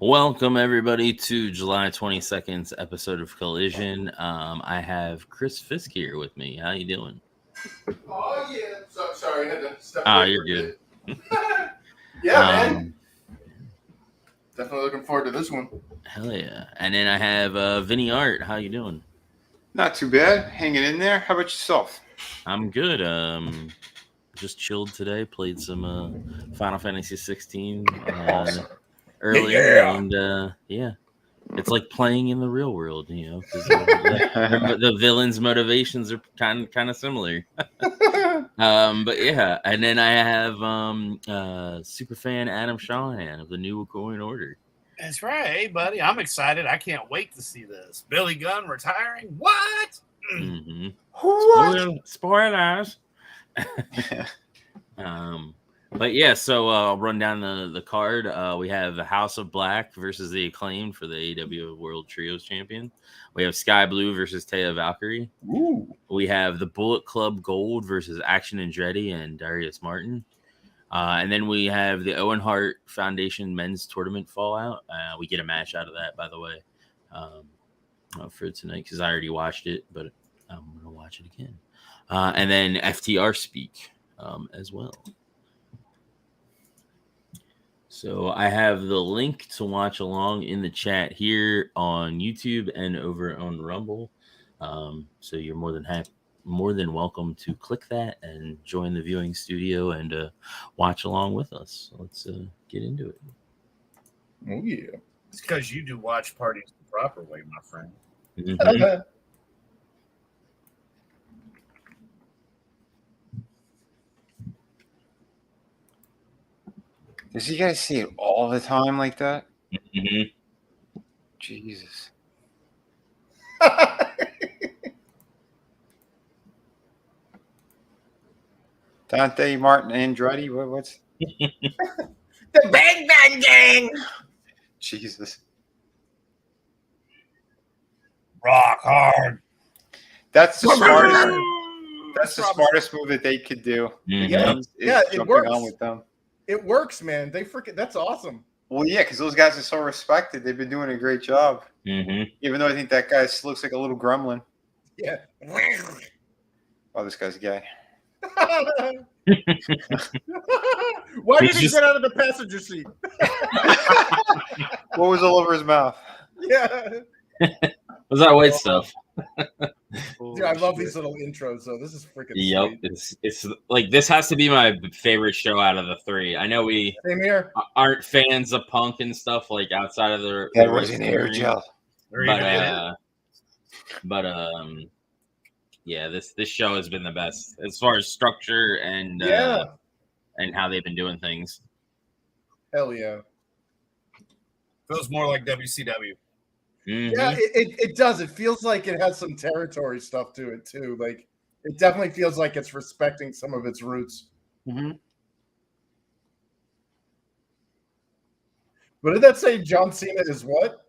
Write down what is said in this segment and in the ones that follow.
Welcome, everybody, to July 22nd's episode of Collision. I have Chris Fisk here with me. How you doing? Oh, yeah. Sorry, I had to step away you're good. Yeah, man. Definitely looking forward to this one. Hell yeah. And then I have Vinnieart. How you doing? Not too bad. Hanging in there. How about yourself? I'm good. Just chilled today. Played some Final Fantasy 16 earlier. Yeah. And yeah. It's like playing in the real world, you know, because the villains' motivations are kind of similar. But yeah, and then I have super fan Adam Shawhan of the new Wokuian Order. That's right, hey buddy. I'm excited. I can't wait to see this. Billy Gunn retiring. What? Mm-hmm. What? Spoilers. But yeah, so I'll run down the card. We have the House of Black versus the Acclaimed for the AEW World Trios Champion. We have Skye Blue versus Taya Valkyrie. Ooh. We have the Bullet Club Gold versus Action Andretti and Darius Martin. And then we have the Owen Hart Foundation Men's Tournament Fallout. We get a match out of that, by the way, for tonight because I already watched it, but I'm going to watch it again. And then FTR Speak as well. So I have the link to watch along in the chat here on YouTube and over on Rumble. So you're more than welcome to click that and join the viewing studio and watch along with us. So let's get into it. Oh, yeah. It's because you do watch parties the proper way, my friend. Mm-hmm. Does you guys see it all the time like that? Mm-hmm. Jesus. Dante, Martin, Andretti. What's The Bang Bang Gang. Jesus? Rock hard. That's the smartest. That's the smartest move that they could do. Mm-hmm. Yeah, it jumping works. on with them. It works, man. That's awesome. Well, yeah, because those guys are so respected. They've been doing a great job. Mm-hmm. Even though I think that guy looks like a little gremlin. Yeah. Oh, this guy's gay. Why did he get out of the passenger seat? What was all over his mouth? Yeah. Was that white stuff? Dude, I love these little intros, though. This is freaking Yep, sweet. it's like this has to be my favorite show out of the three. I know we Same here. aren't fans of Punk and stuff like outside of the That was an air gel. But yeah, this show has been the best as far as structure and and how they've been doing things. Hell yeah. Feels more like WCW. Mm-hmm. Yeah, it does. It feels like it has some territory stuff to it, too. Like, it definitely feels like it's respecting some of its roots. Mm-hmm. What did that say? John Cena is what?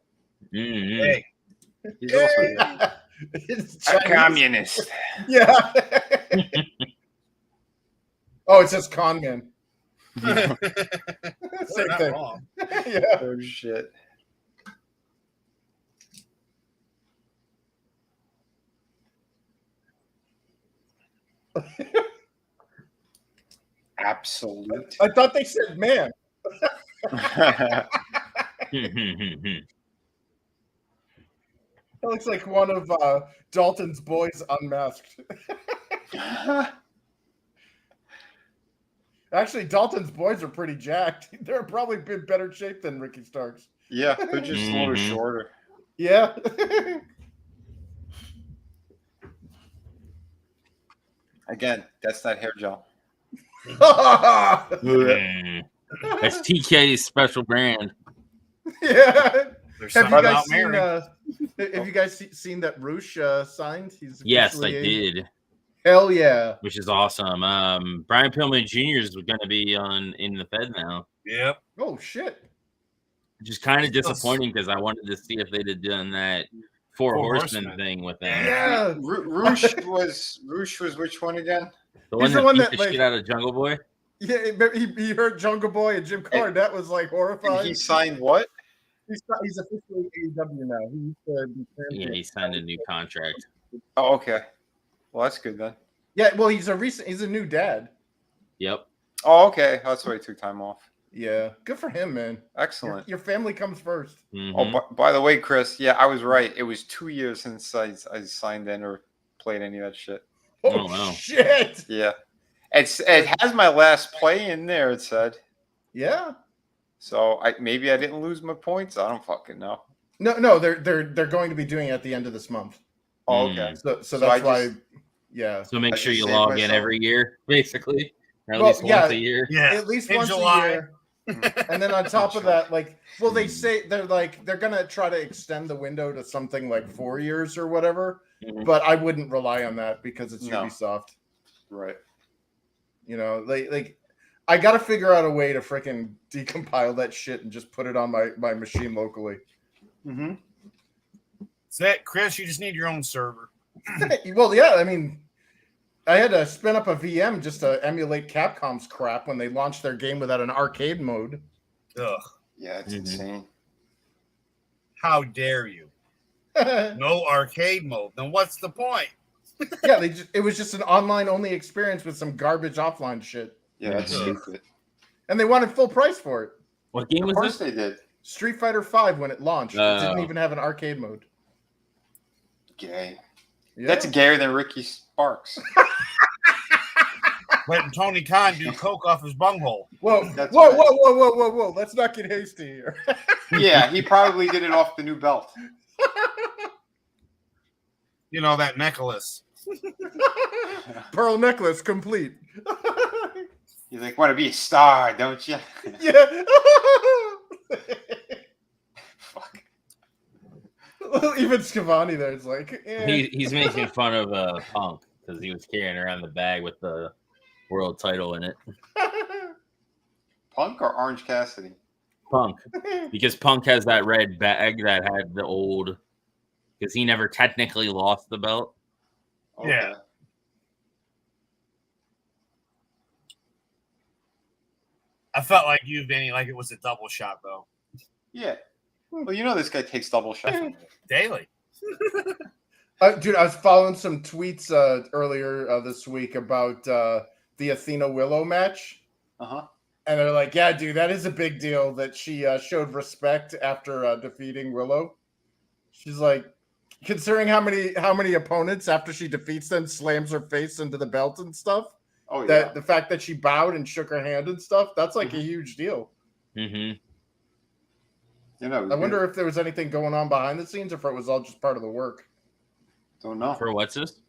Mm-hmm. Hey, He's also It's a Chinese. communist. Yeah. Oh, it says con man. Same Same thing. wrong. Yeah. Oh, shit. Absolute. I thought they said man. That looks like one of Dalton's boys unmasked. Actually, Dalton's boys are pretty jacked. They're probably in better shape than Ricky Starks. Yeah, they're just a little shorter. Yeah. Again, that's not hair gel. That's TK's special brand. Yeah. They're Have signing you guys out seen? Mary. Have you guys seen that Roosh signed? He's Yes, I officially did, Hell yeah! which is awesome. Brian Pillman Jr. is going to be in the Fed now, Yep. Oh shit! which is kind of disappointing because I wanted to see if they'd have done that Four Four Horsemen Horsemen. thing with them. Yeah, Roosh was which one again? The He's one the that one beat that, the like- shit out of Jungle Boy. yeah. He hurt Jungle Boy and Jim Cornette was like And horrified. he signed what? He's officially AEW now. He used to be Yeah, he signed a new contract. Oh, okay. Well, that's good then. Yeah, well, he's a new dad. Yep. Oh, okay. That's why he took time off. Yeah, good for him, man. Excellent. Your family comes first. Mhm. Oh, by the way, Chris, yeah, I was right. It was 2 years since I signed in or played any of that shit. Oh, wow. shit! Yeah. It has my last play in there, it said. Yeah. So maybe I didn't lose my points. I don't fucking know. No, they're going to be doing it at the end of this month. Oh, okay. So that's I why. just- Yeah. So make I sure just you saved log in myself. every year, basically, or at Well, least yeah. once a year. Yeah. At least In once July. a year. And then on top of that, like, well, they say they're gonna try to extend the window to something like 4 years or whatever. Mhm. But I wouldn't rely on that because it's No. Ubisoft. Right. You know, like I got to figure out a way to freaking decompile that shit and just put it on my machine locally. Mm-hmm. That's it, Chris. You just need your own server. Well, yeah, I mean, I had to spin up a VM just to emulate Capcom's crap when they launched their game without an arcade mode. Ugh. Yeah, it's Mhm. insane. How dare you? Yeah, No arcade mode. Then what's the point? it was just an online only experience with some garbage offline shit. Yeah, that's Mhm. stupid. And they wanted full price for it. What game Of was course this? they did. Street Fighter V when it launched, it Oh. didn't even have an arcade mode. Gay. Yeah. That's gayer than Ricky Sparks. Letting Tony Khan do coke off his bunghole. Whoa, That's whoa, right. whoa. Let's not get hasty here. Yeah, he probably did it off the new belt. You know, that necklace. Pearl necklace complete. He's like, want to be a star, don't you? Yeah. Fuck. Even Scavani there is like, He's making fun of Punk because he was carrying around the bag with the world title in it. Punk or Orange Cassidy? Punk, because Punk has that red bag that had the old, because he never technically lost the belt. Okay. Yeah. I felt like you, Vinny, like it was a double shot, though. Yeah. Well, you know this guy takes double shots. Daily. Dude, I was following some tweets earlier this week about the Athena Willow match. Uh-huh. And they're like, yeah, dude, that is a big deal that she showed respect after defeating Willow. She's like, considering how many opponents after she defeats them slams her face into the belt and stuff. Oh, yeah. That the fact that she bowed and shook her hand and stuff, that's like a huge deal. Mm-hmm. You know, I wonder if there was anything going on behind the scenes or if it was all just part of the work. Don't know. For what's this?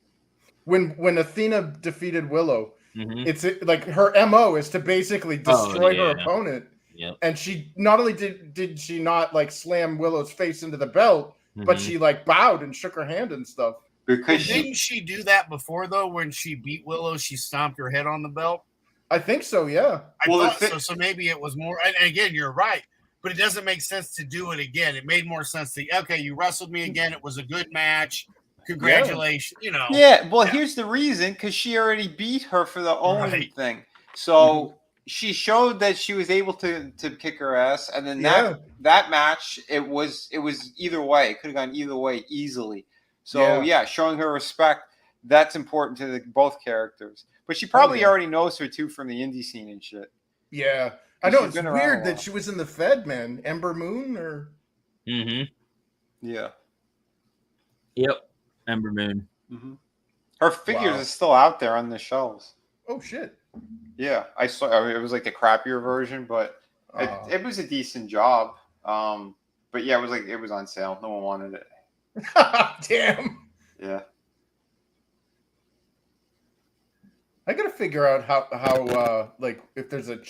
When Athena defeated Willow, Mm-hmm. it's like her MO is to basically destroy her yeah. opponent. Yep. And she not only did she not like slam Willow's face into the belt, but Mhm. she like bowed and shook her hand and stuff. Because she, Didn't she do that before, though? When she beat Willow, she stomped her head on the belt? I think so, yeah. I Well, thought the thi- so. So maybe it was more. And again, you're right. But it doesn't make sense to do it again. It made more sense to, okay, you wrestled me again. It was a good match. Congratulations. You know. yeah, well, Yeah. here's the reason, because she already beat her for the Owen Right. thing. So she showed that she was able to kick her ass, and then Yeah. that match, it was either way. It could have gone either way easily. So Yeah. yeah, showing her respect, that's important to both characters. But she probably yeah. already knows her too from the indie scene and shit. Yeah. I She's know it's been around a weird while. that she was in the Fed, man. Ember Moon or Mm-hmm. Yeah. Yep. Ember Moon. Mm-hmm. Her figures Wow. are still out there on the shelves. oh shit. Yeah, I saw. I mean, it was like the crappier version, but it was a decent job. But yeah, it was on sale. No one wanted it. Damn. Yeah. I gotta figure out how like if there's a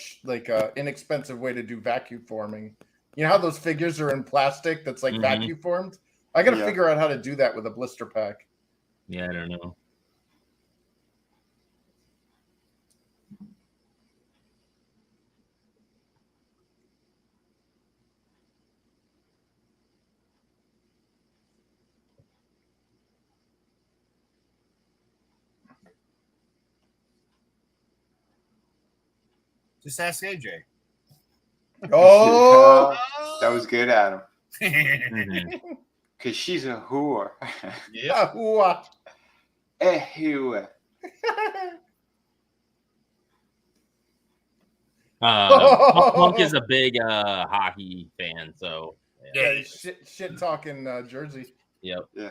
inexpensive way to do vacuum forming You know how those figures are in plastic that's like vacuum formed? I got to figure out how to do that with a blister pack. Yeah, I don't know. Just ask AJ. Oh, that was good, Adam. Mm-hmm. Because she's a whore. Yeah. A whore. Punk is a big hockey fan, so yeah, shit talking Jersey. Yep. Yeah.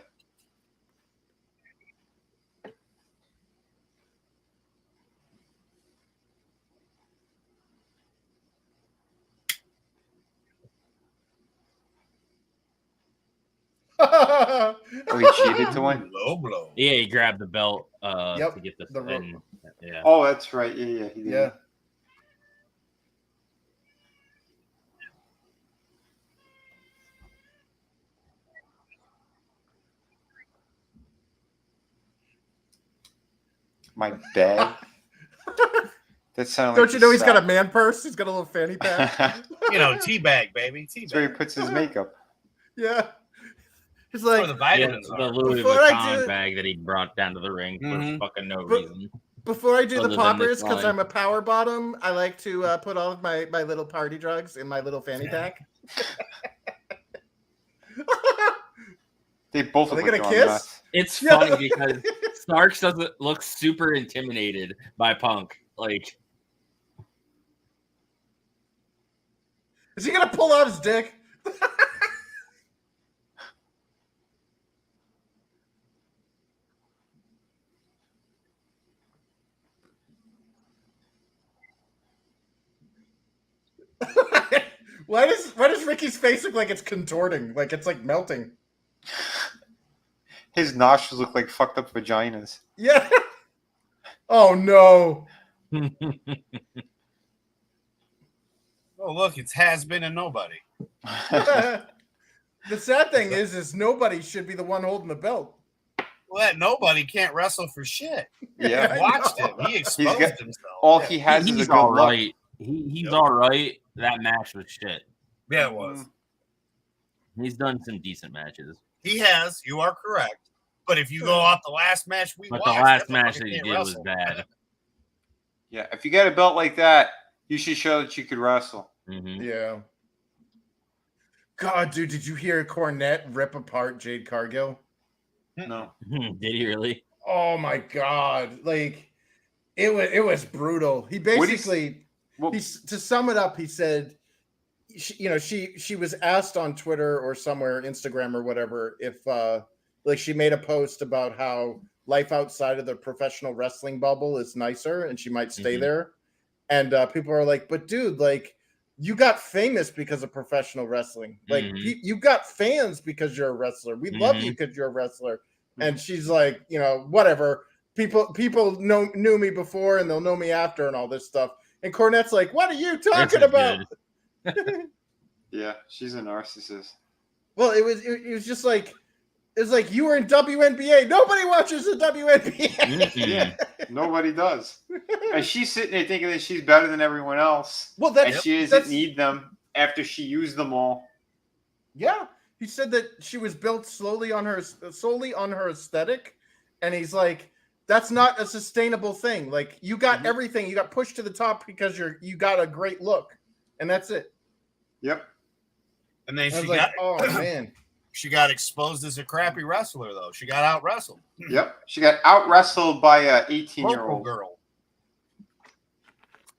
Oh, he cheated to win? Low blow. Yeah, he grabbed the belt to get the rope. Yeah. Oh, that's right. Yeah, he did. Yeah. My bag. That sounded Don't like you know he's got a man purse? He's got a little fanny pack. You know, teabag, baby. Teabag. That's where he puts his makeup. Yeah. He's like, the vitamins the Louis Vuitton bag that he brought down to the ring for fucking no reason. Before I do the poppers, because I'm a power bottom, I like to put all of my little party drugs in my little fanny pack. They both look like gonna kiss? Nuts. It's funny because Starks doesn't look super intimidated by Punk. Like, is he gonna pull out his dick? Why does Ricky's face look like it's contorting, like it's like melting? His nostrils look like fucked up vaginas. Yeah. Oh no. Oh look, it's has been and nobody. The sad thing is nobody should be the one holding the belt. Well, that nobody can't wrestle for shit. Yeah, I watched him. He exposed himself. All he has is a good all look. right. He's all right. That match was shit. Yeah, it was. He's done some decent matches. He has. You are correct. But if you go off the last match we watched, the last match that he did was bad. Yeah, if you got a belt like that, you should show that you could wrestle. Mm-hmm. Yeah. God, dude, did you hear Cornette rip apart Jade Cargill? No. Did he really? Oh my God! Like it was brutal. He basically, to sum it up, he said, she was asked on Twitter or somewhere, Instagram or whatever, if like she made a post about how life outside of the professional wrestling bubble is nicer and she might stay there, and people are like, but dude, like, you got famous because of professional wrestling. Like you got fans because you're a wrestler. We love you because you're a wrestler. And she's like, whatever. People knew me before and they'll know me after and all this stuff. And Cornette's like, what are you talking about? Yeah, she's a narcissist. Well, it was just like, it's like you were in WNBA. Nobody watches the WNBA. Yeah, nobody does. And she's sitting there thinking that she's better than everyone else. Well, she doesn't need them after she used them all. Yeah, he said that she was built solely on her aesthetic, and he's like, that's not a sustainable thing. Like, you got everything, you got pushed to the top because you got a great look, and that's it. Yep. And then she got, oh man. She got exposed as a crappy wrestler, though. She got out wrestled. Yep. She got out wrestled by a 18-year-old girl.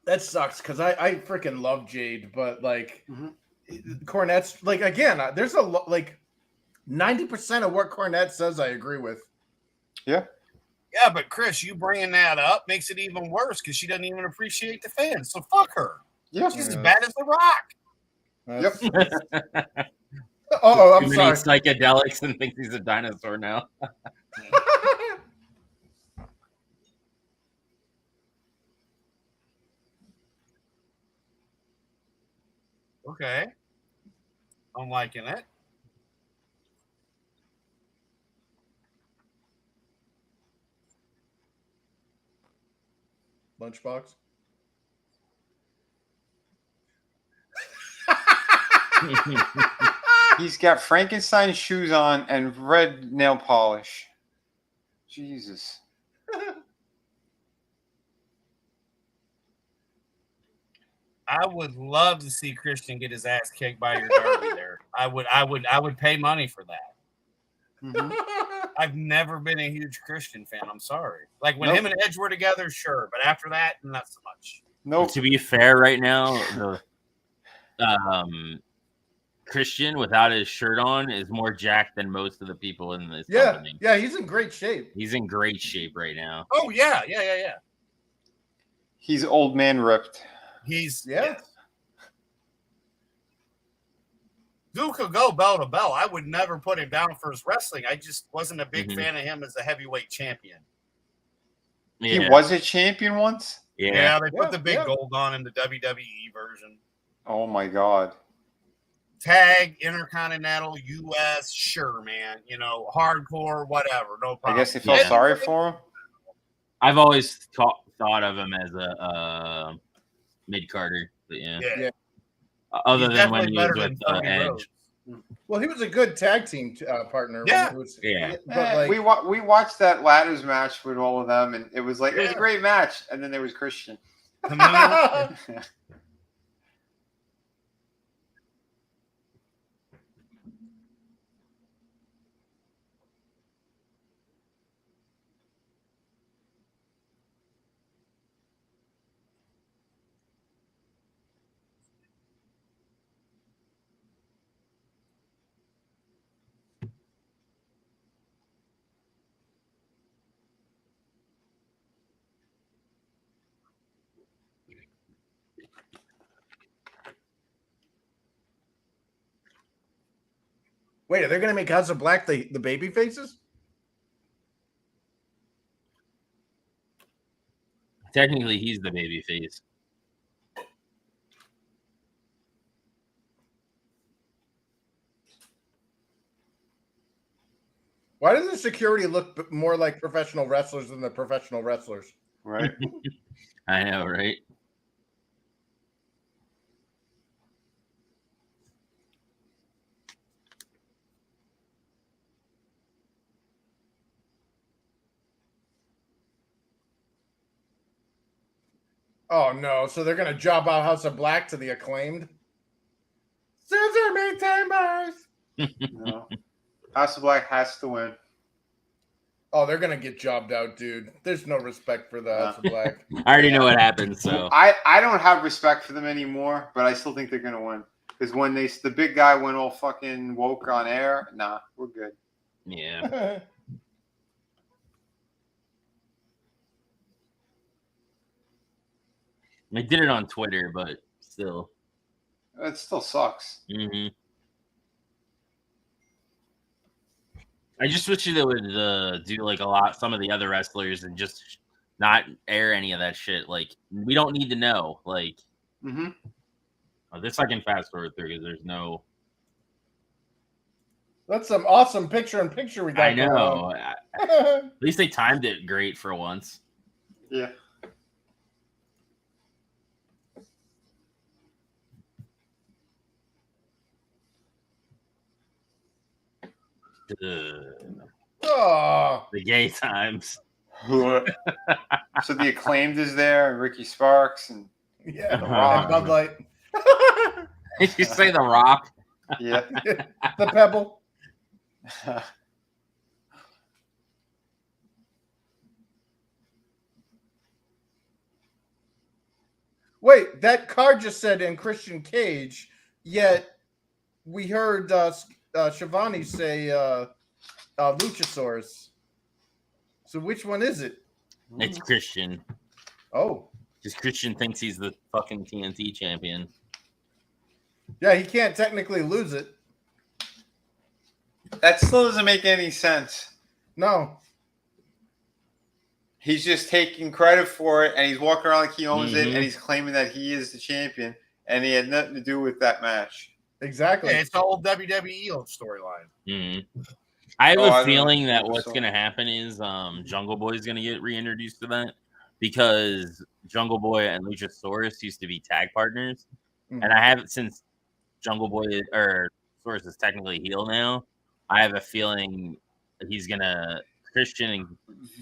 That sucks because I freaking love Jade, but like Cornette's like, again, there's a lot, like 90% of what Cornette says I agree with. Yeah. Yeah, but Chris, you bringing that up makes it even worse because she doesn't even appreciate the fans. So fuck her. Yeah. She's as bad as The Rock. Yep. Oh, I'm Too sorry. many psychedelics and thinks he's a dinosaur now. Okay. I'm liking it. Lunchbox. He's got Frankenstein shoes on and red nail polish. Jesus. I would love to see Christian get his ass kicked by your Darby there. I would pay money for that. Mm-hmm. I've never been a huge Christian fan. I'm sorry. Like when him and Edge were together, sure, but after that, not so much. Nope. To be fair, right now, the Christian without his shirt on is more jacked than most of the people in this company. Yeah, he's in great shape. He's in great shape right now. Oh yeah. He's old man ripped. He's Yes. Dude could go bell to bell. I would never put him down for his wrestling. I just wasn't a big fan of him as a heavyweight champion. Yeah. He was a champion once? Yeah, they put the big gold on in the WWE version. Oh my God. Tag, Intercontinental, US, sure, man. You know, hardcore, whatever, no problem. I guess they felt sorry for him. I've always thought of him as a mid-carder, but yeah. Other than when he was with Edge. Well, he was a good tag team partner. Yeah. But we watched that ladders match with all of them, and it was like it was a great match. And then there was Christian. Wait, are they going to make House of Black the baby faces? Technically, he's the baby face. Why does the security look more like professional wrestlers than the professional wrestlers? Right. I know, right? Oh no! So they're gonna job out House of Black to the Acclaimed. Scissor me timbers. No. House of Black has to win. Oh, they're gonna get jobbed out, dude. There's no respect for the House of Black. I already know what happens. So I don't have respect for them anymore, but I still think they're gonna win. Because when the big guy went all fucking woke on air, nah, we're good. Yeah. They did it on Twitter, but still. It still sucks. Mm-hmm. I just wish they would do like some of the other wrestlers and just not air any of that shit. Like, we don't need to know. Like, this I can fast forward through because there's no. That's some awesome picture-in-picture we got. I know. At least they timed it great for once. Yeah. Oh. The gay times. So the Acclaimed is there, and Ricky Sparks, and yeah, The Rock. Bud Light. Did you say The Rock? Yeah. The Pebble. Wait, that card just said in Christian Cage, yet we heard Shivani say Luchasaurus. So which one is it? It's Christian. Oh. Because Christian thinks he's the fucking TNT champion. Yeah, he can't technically lose it. That still doesn't make any sense. No. He's just taking credit for it, and he's walking around like he owns it, and he's claiming that he is the champion, and he had nothing to do with that match. Exactly. Yeah, it's the old WWE storyline. Mm-hmm. I have a feeling that what's So- going to happen is Jungle Boy is going to get reintroduced to that because Jungle Boy and Luchasaurus used to be tag partners, and I haven't since Jungle Boy or Source is technically heel now. I have a feeling he's gonna Christian.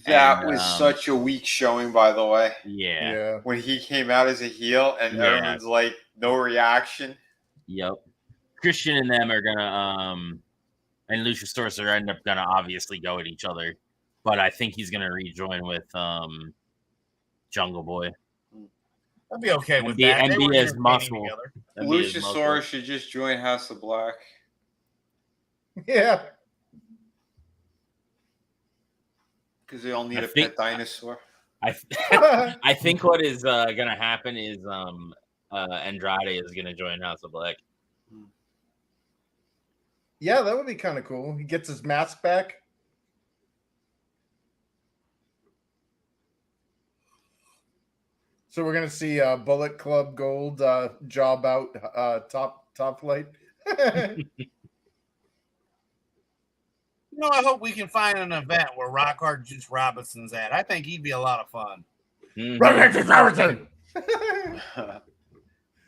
That was such a weak showing, by the way. Yeah. When he came out as a heel and everyone's like, no reaction. Yep. Christian and them are gonna and Luchasaurus are end up gonna obviously go at each other, but I think he's gonna rejoin with Jungle Boy. I'd be okay with that. And be as muscle. Luchasaurus should just join House of Black. Yeah. Because they all need a pet dinosaur. I think what is gonna happen is Andrade is gonna join House of Black. Yeah, that would be kind of cool. He gets his mask back. So we're gonna see Bullet Club Gold job out top flight. I hope we can find an event where Rock Hard Juice Robinson's at. I think he'd be a lot of fun. Rock Hard Juice Robinson.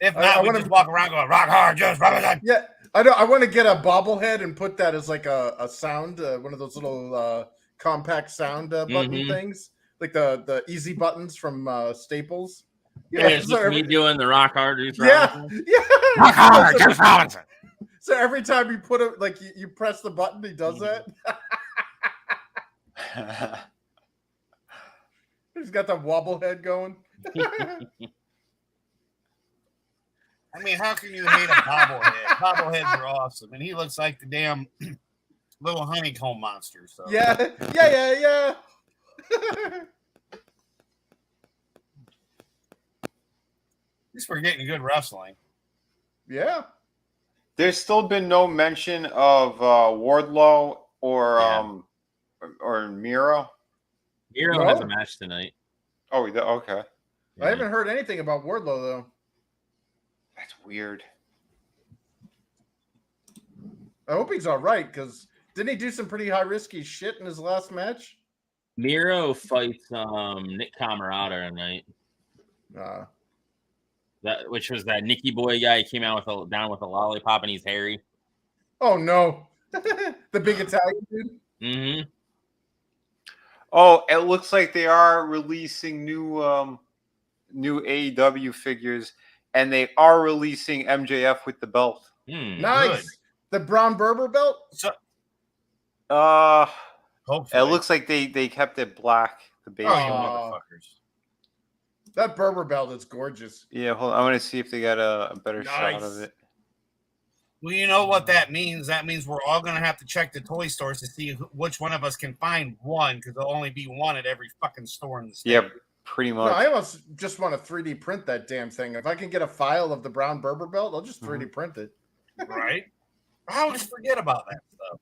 If not, we just walk around going Rock Hard Juice Robinson. Yeah, I know. I want to get a bobblehead and put that as like a sound, one of those little compact sound button things, like the easy buttons from Staples. Yeah, it's just me doing the Rock Hard Juice Robinson. Yeah. Rock Hard Juice Robinson. So every time you put it, like you press the button, he does that. He's got the wobblehead going. I mean, how can you hate a bobblehead? Bobbleheads are awesome, and he looks like the damn little honeycomb monster. So yeah. At least we're getting good wrestling. Yeah. There's still been no mention of Wardlow or Miro. Miro has a match tonight. Oh, okay. I haven't heard anything about Wardlow though. That's weird. I hope he's all right because didn't he do some pretty high risky shit in his last match? Miro fights Nick Camarada tonight. Which was that Nicky Boy guy. He came out down with a lollipop and he's hairy. Oh no, the big Italian dude. Mm-hmm. Oh, it looks like they are releasing new AEW figures, and they are releasing MJF with the belt. Nice. Good. The Braun Berber belt. It looks like they kept it black. The base. Motherfuckers. That Berber belt is gorgeous. Yeah, hold on. I want to see if they got a better shot of it. Well, you know what that means? That means we're all going to have to check the toy stores to see which one of us can find one, because there'll only be one at every fucking store in the state. Yeah, pretty much. No, I almost just want to 3D print that damn thing. If I can get a file of the Braun Berber belt, I'll just 3D print it. Right? I always forget about that stuff.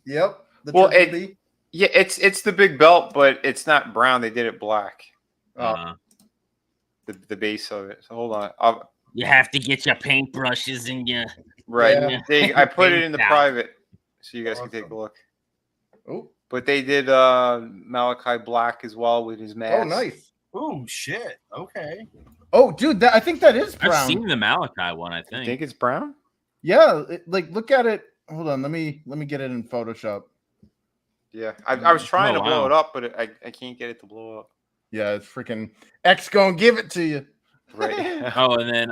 Yep. Yeah, it's the big belt, but it's not brown. They did it black. The base of it. So hold on. You have to get your paintbrushes and your right. Yeah. I put it in the private so you guys can take a look. Oh, but they did Malachi Black as well with his mask. Oh, nice. Oh shit. Okay. Oh, dude, I think that is brown. I've seen the Malachi one. I think. You think it's brown? Yeah. Look at it. Hold on. Let me get it in Photoshop. Yeah, I was trying to blow it up, but I can't get it to blow up. Yeah, it's freaking X gonna give it to you. Right. And then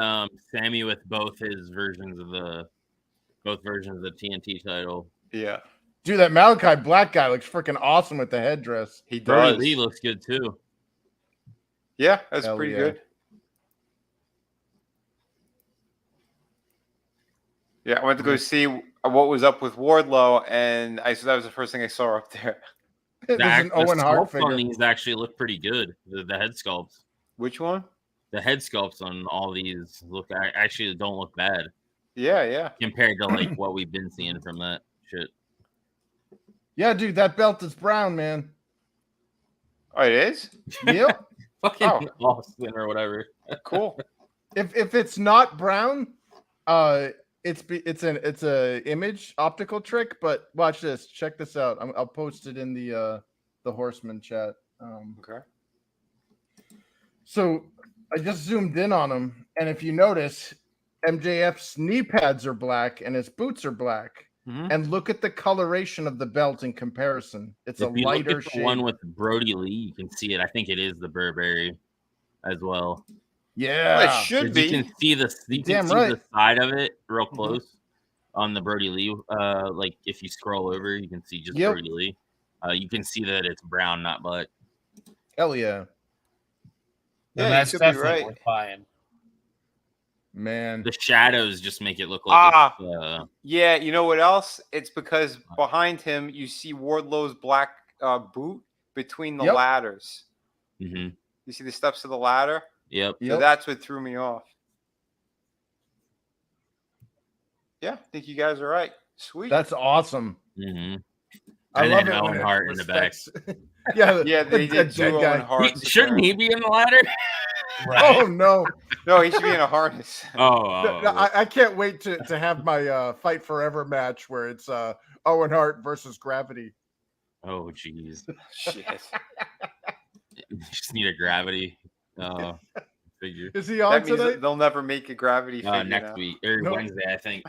Sammy with both versions of the TNT title. Yeah. Dude, that Malachi Black guy looks freaking awesome with the headdress. He does. Brody Lee looks good too. Yeah, that's pretty good. Yeah, I went to go see what was up with Wardlow, and that was the first thing I saw up there. There's an Owen Hart figure. These actually look pretty good. The head sculpts. Which one? The head sculpts on all these actually don't look bad. Yeah. Compared to like what we've been seeing from that shit. Yeah, dude, that belt is brown, man. Oh, it is? Yep. Fucking Austin or whatever. Cool. If it's not brown, It's a image optical trick, but watch this. Check this out. I'll post it in the Horseman chat. Okay. So I just zoomed in on him, and if you notice, MJF's knee pads are black and his boots are black. Mhm. And look at the coloration of the belt in comparison. It's If a you lighter look at the shade. one with Brody Lee, you can see it. I think it is the Burberry as well. Yeah, Well, it should be. You can see the the side of it real close on the Brody Lee. Like if you scroll over, you can see just Brody Lee. You can see that it's brown, not black. Hell yeah. Yeah, that's definitely worth buying. Man, the shadows just make it look like yeah. You know what else? It's because behind him you see Wardlow's black boot between the ladders. Mm-hmm. You see the steps of the ladder? Yep. So that's what threw me off. Yeah, I think you guys are right. Sweet. That's awesome. Mm-hmm. I love it Owen when Hart in the back. yeah, they did two Owen Harts. Shouldn't he be in the ladder? Right. Oh no, no, he should be in a harness. I can't wait to have my Fight Forever match where it's Owen Hart versus Gravity. Oh jeez. Shit. You just need a Gravity figure. Is he on tonight? They'll never make a Gravity figure next week or Wednesday, I think.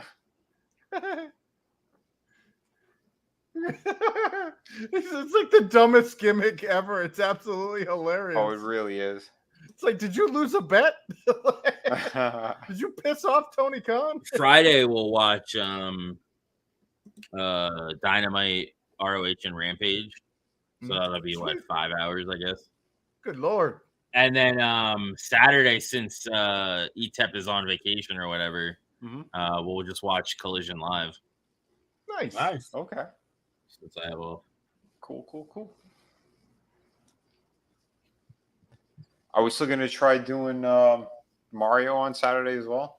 It's like the dumbest gimmick ever. It's absolutely hilarious. Oh, it really is. It's like, did you lose a bet? Did you piss off Tony Khan? Friday we'll watch Dynamite, ROH, and Rampage. So that'll be 5 hours, I guess. Good lord. And then Saturday, since Etep is on vacation or whatever, we'll just watch Collision live. Nice. Okay. Since I have all. Cool. Are we still gonna try doing Mario on Saturday as well?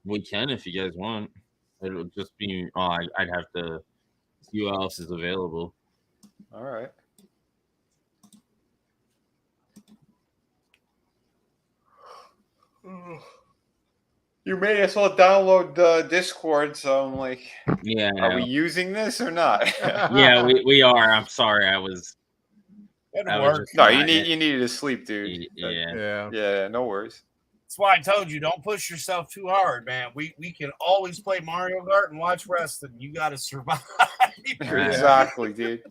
We can if you guys want. It'll just be I'd have to see who else is available. All right. You made us all download the Discord, so I'm like, yeah, are we using this or not? Yeah, we are. I'm sorry, I was. No, you needed to sleep, dude. Yeah. No worries. That's why I told you, don't push yourself too hard, man. We can always play Mario Kart and watch wrestling. You got to survive. Exactly, dude.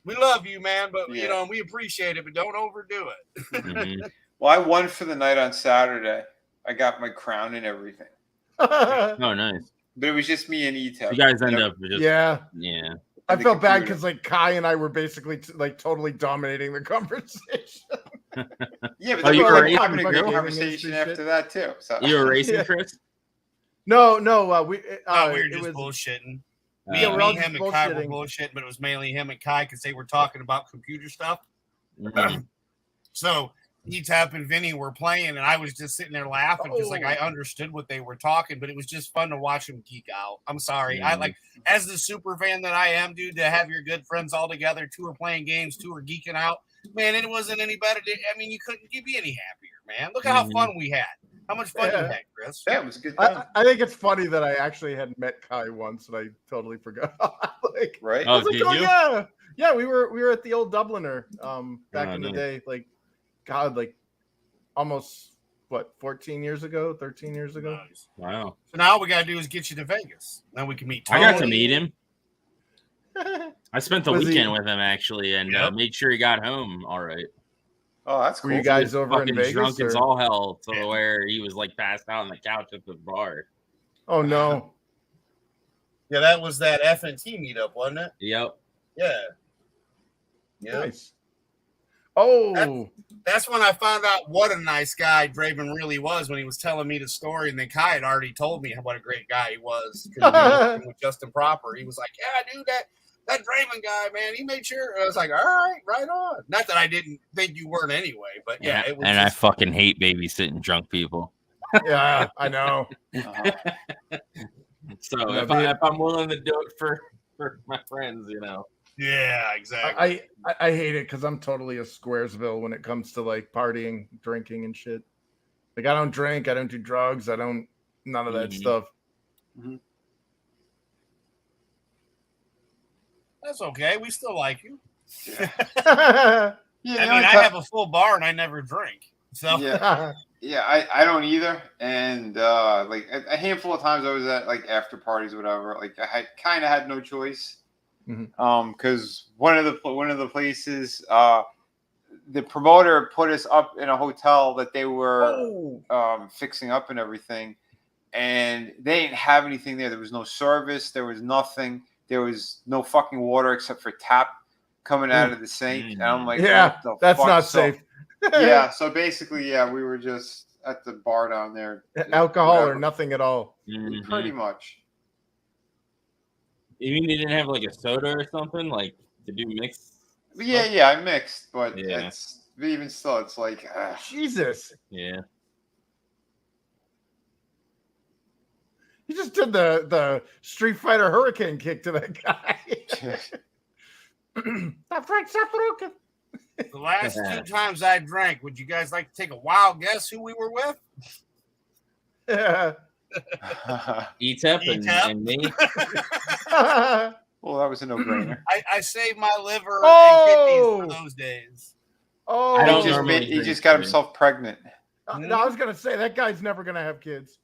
We love you, man, but we appreciate it, but don't overdo it. Mm-hmm. Well, I won for the night on Saturday. I got my crown and everything. Oh, nice. But it was just me and Etep. You guys end up just yeah. I felt bad because Kai and I were basically totally dominating the conversation. Yeah, but you were having a good conversation after that too. So. You were racing, Chris? No, we were just bullshitting. Me, him, and Kai were bullshitting, but it was mainly him and Kai because they were talking about computer stuff. Mm-hmm. So Etep and Vinny were playing, and I was just sitting there laughing because I understood what they were talking, but it was just fun to watch them geek out. I'm sorry. I as the super fan that I am, dude, to have your good friends all together, 2 are playing games, 2 are geeking out. Man, it wasn't any better. You couldn't be any happier, man. Look at how fun we had. How much fun you had, Chris? Yeah, it was a good time. I think it's funny that I actually had met Kai once, and I totally forgot. Right? Oh, did you? Yeah. We were at the old Dubliner back in the day. Almost 14 years ago, 13 years ago. Nice. Wow. So now all we gotta do is get you to Vegas. Then we can meet Tony. I got to meet him. I spent the weekend with him actually, and made sure he got home all right. Oh, that's cool. Were you guys over in Vegas? Drunk as all hell to where he was passed out on the couch at the bar. Oh no. Yeah, that was that FNT meetup, wasn't it? Yep. Yeah. Nice. Oh, that's when I found out what a nice guy Draven really was when he was telling me the story, and then Kai had already told me what a great guy he was. With Justin Proper, he was like, "Yeah, dude, that Draven guy, man, he made sure." I was like, "All right, right on." Not that I didn't think you weren't anyway, but yeah, it was. And I fucking hate babysitting drunk people. Yeah, I know. So if I'm willing to do it for my friends, Yeah, exactly. I hate it because I'm totally a Squaresville when it comes to partying, drinking, and shit. I don't drink, I don't do drugs, I don't None of that stuff. Mhm. That's okay. We still like you. Yeah. I mean, I have a full bar and I never drink. So yeah, I don't either. And like a handful of times I was at like after parties or whatever. Like I kind of had no choice. Because one of the places, the promoter put us up in a hotel that they were fixing up and everything, and they didn't have anything there. There was no service. There was nothing. There was no fucking water except for tap coming out of the sink. And I'm like, yeah, what the that's fuck? not safe. Yeah, so basically, yeah, we were just at the bar down there. Alcohol or nothing at all. Pretty much. You mean they didn't have like a soda or something like to do mix? Yeah, I mixed, but it's even still, it's like Jesus. Yeah. You just did the Street Fighter Hurricane kick to that guy. The last 2 times I drank, would you guys like to take a wild guess who we were with? Yeah. Etep and me. Well, that was a no-brainer. I saved my liver and kidneys for those days. Oh, I don't he just got himself pregnant. No, I was gonna say that guy's never gonna have kids.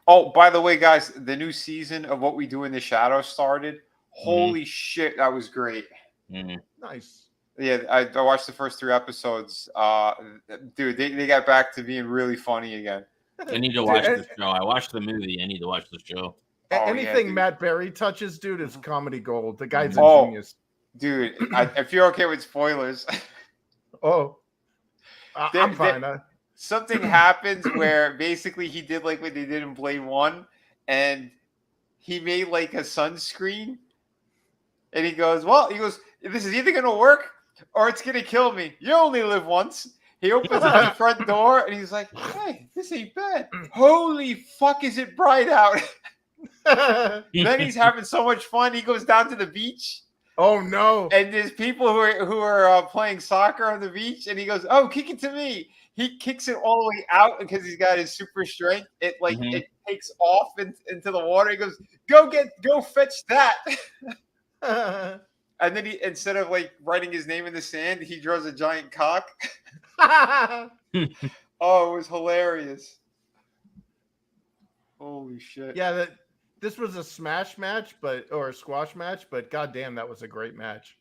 Oh, by the way, guys, the new season of What We Do in the Shadows started. Holy shit, that was great. Nice. Yeah, I watched the first 3 episodes. Dude, they got back to being really funny again. I need to watch the show. I watched the movie. I need to watch the show. Anything Matt Berry touches, dude, is comedy gold. The guy's a genius. Dude, if you're okay with spoilers. I'm fine. Something happens where basically he did like what they did in Blade 1, and he made like a sunscreen. And he goes, this is either going to work or it's going to kill me. You only live once. He opens up the front door and he's like, hey, this ain't bad. Holy fuck, is it bright out? Then he's having so much fun. He goes down to the beach. Oh, no. And there's people who are playing soccer on the beach. And he goes, oh, kick it to me. He kicks it all the way out because he's got his super strength. It it takes off into the water. He goes, go fetch that. And then he, instead of like writing his name in the sand, he draws a giant cock. Oh, it was hilarious. Holy shit. Yeah, this was a smash match, or a squash match, but goddamn, that was a great match.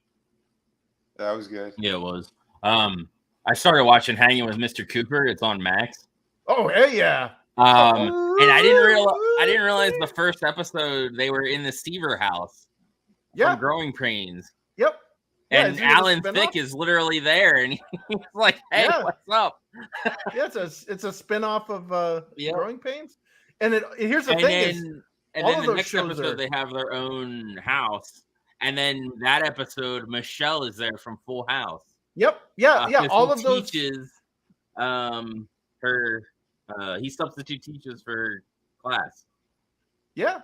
That was good. Yeah, it was. I started watching Hanging with Mr. Cooper. It's on Max. Oh, hell yeah. And I didn't realize the first episode they were in the Seaver house. Yeah. Growing Pains. Yep. And Alan Thicke is literally there, and he's like, "Hey, what's up?" Yeah, it's a spinoff of Growing Pains. And here's the thing: and then the next episode they have their own house, and then that episode Michelle is there from Full House. Yep. Yeah. All of those teaches he substitute teaches for class. Yeah,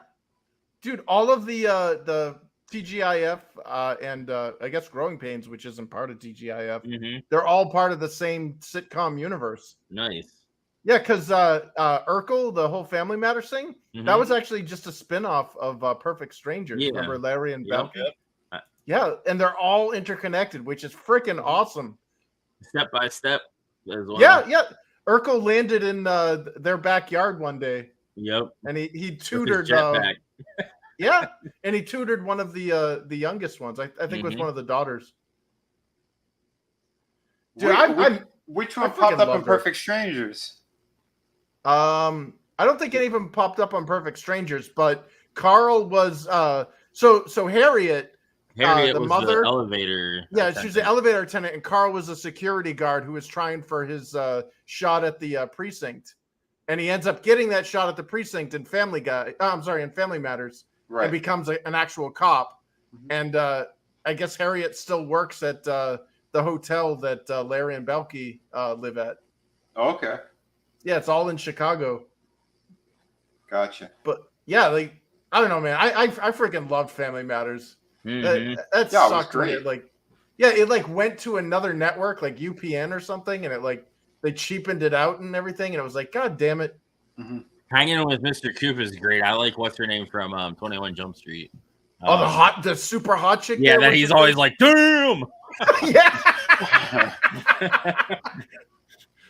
dude. All of the TGIF and I guess Growing Pains, which isn't part of TGIF, they're all part of the same sitcom universe. Nice. Yeah, because Urkel, the whole Family Matters thing, that was actually just a spinoff of Perfect Strangers. Yeah. Remember Larry and Valkyrie? Yeah, and they're all interconnected, which is freaking awesome. Step by step as well. Yeah. Urkel landed in their backyard one day. Yep. And he tutored. Yeah, and he tutored one of the youngest ones. I think it was one of the daughters. Dude, which one popped up in Perfect Strangers? I don't think any of them popped up on Perfect Strangers, but Carl was so Harriet the was mother, the elevator. Yeah, attendant. she was the elevator attendant, and Carl was a security guard who was trying for his shot at the precinct, and he ends up getting that shot at the precinct in Family Matters. Right. And becomes an actual cop. And I guess Harriet still works at the hotel that Larry and Belky live at. Okay. Yeah, it's all in Chicago. Gotcha. But yeah, like I don't know, man. I freaking loved Family Matters. That sucked. Great. It went to another network like UPN or something, and they cheapened it out and everything, and it was like, God damn it. Hanging with Mr. Coop is great. I like what's her name from 21 Jump Street. The super hot chick. Yeah, that he's always like, damn. Yeah.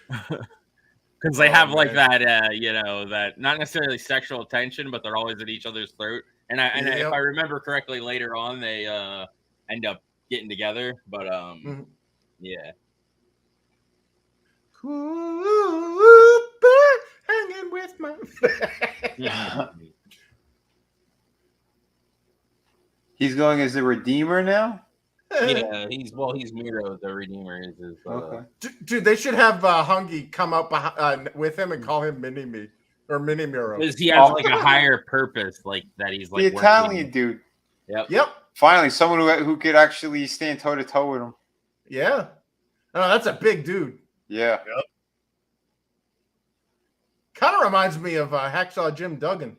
Because they have like that, that not necessarily sexual tension, but they're always at each other's throat. And if I remember correctly, later on they end up getting together. But yeah. Hanging with my. He's going as the Redeemer now. Yeah, he's Miro, the Redeemer. Okay. Dude, they should have Hungy come up with him and call him Mini Me or Mini Miro. Because he has like a higher purpose, like that he's like the Italian dude. Yep. Finally, someone who could actually stand toe to toe with him. Yeah. Oh, that's a big dude. Yeah. Yep. Kind of reminds me of Hacksaw Jim Duggan.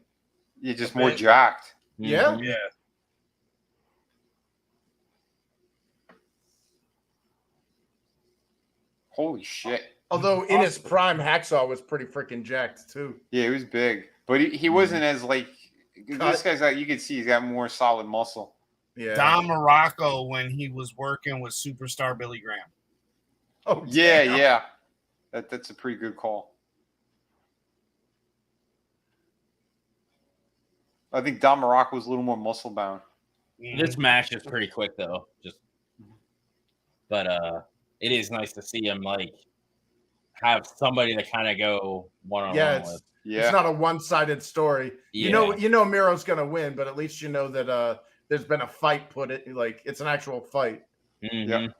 You're just more jacked. Yeah. Yeah. Holy shit. Although in his prime, Hacksaw was pretty freaking jacked too. Yeah, he was big. But he wasn't as like this guy's like you can see he's got more solid muscle. Yeah. Don Morocco when he was working with superstar Billy Graham. Oh yeah. That's a pretty good call. I think Don Morocco was a little more muscle bound. This match is pretty quick though. But it is nice to see him like have somebody to kind of go one-on-one with. Yeah. It's not a one-sided story. Yeah. You know Miro's gonna win, but at least you know that there's been a fight put it like it's an actual fight. Mm-hmm. Yep.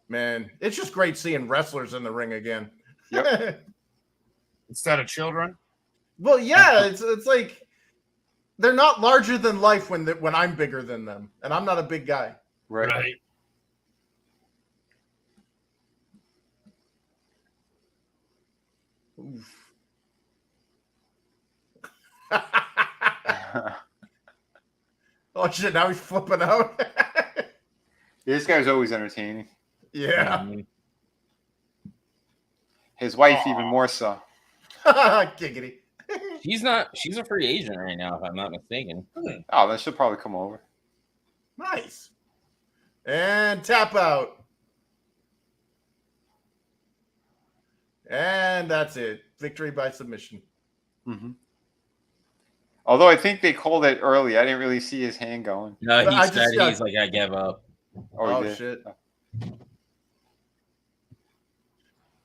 Man, it's just great seeing wrestlers in the ring again. Yep. Instead of children. Well, yeah, it's like they're not larger than life when I'm bigger than them, and I'm not a big guy. Right. Oof. Oh shit! Now he's flipping out. This guy's always entertaining. Yeah. Mm-hmm. His wife even more so. Giggity. She's a free agent right now, if I'm not mistaken. Oh, then she'll probably come over. Nice. And tap out. And that's it. Victory by submission. Mm-hmm. Although I think they called it early. I didn't really see his hand going. No, he's like, I give up. Oh shit.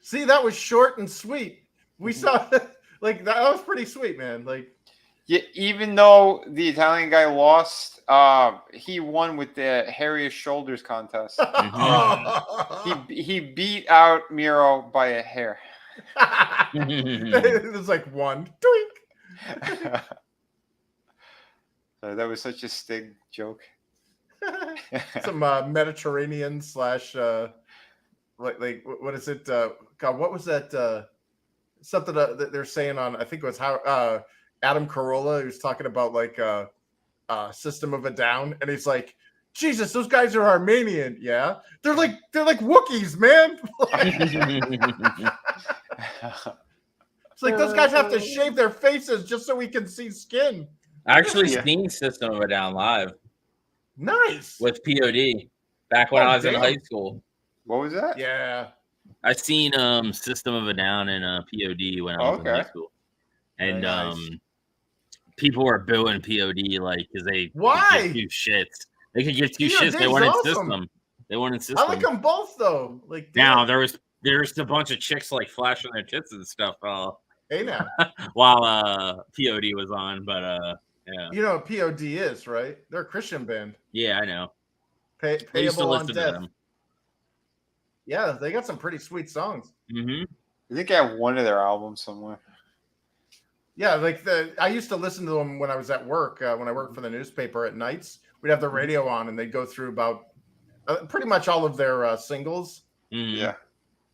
See, that was short and sweet. We saw like that was pretty sweet, man. Like, yeah, even though the Italian guy lost, he won with the hairiest shoulders contest. He beat out Miro by a hair. It was like one twink. So that was such a Stig joke. Some Mediterranean / like what is it? God, what was that? Something that they're saying on, I think it was how Adam Carolla, who's talking about like System of a Down, and he's like, Jesus, those guys are Armenian. Yeah, they're like Wookiees, man. It's like those guys have to shave their faces just so we can see skin. I actually seen System of a Down live. Nice. With POD back when I was in high school. What was that? Yeah. I seen System of a Down and POD when I was in high school. And people were booing POD like because they why? Could give two shits. They could give two shits. They wanted System. They wanted System. I like them both though. Like now there was a bunch of chicks like flashing their tits and stuff. Hey now. While POD was on, but yeah. You know what POD is, right? They're a Christian band. Yeah, I know. Payable on death. Yeah, they got some pretty sweet songs. Mm-hmm. I think I have one of their albums somewhere. Yeah, like I used to listen to them when I was at work. When I worked for the newspaper at nights, we'd have the radio on, and they'd go through about pretty much all of their singles. Mm-hmm. Yeah,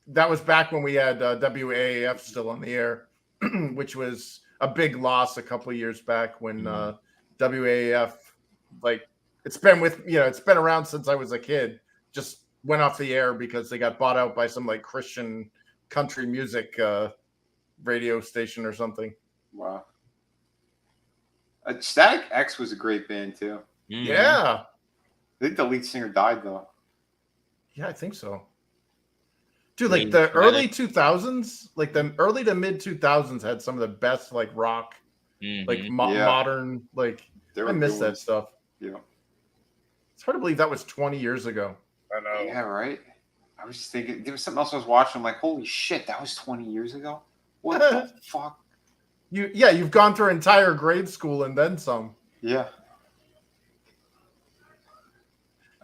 that was back when we had WAAF still on the air, which was a big loss a couple of years back when WAAF, like it's been around since I was a kid. Just went off the air because they got bought out by some like Christian country music radio station or something. Wow. Static X was a great band too. Mhm. Yeah. I think the lead singer died though. Yeah, I think so. Dude, Wayne like the Static. early 2000s, like the early to mid 2000s had some of the best like rock, like Mhm. modern, like They I were miss good that ones. stuff. Yeah. It's hard to believe that was 20 years ago. I know. Yeah, right. I was just thinking there was something else I was watching. I'm like, holy shit, that was 20 years ago. What the fuck? You've gone through entire grade school and then some. Yeah.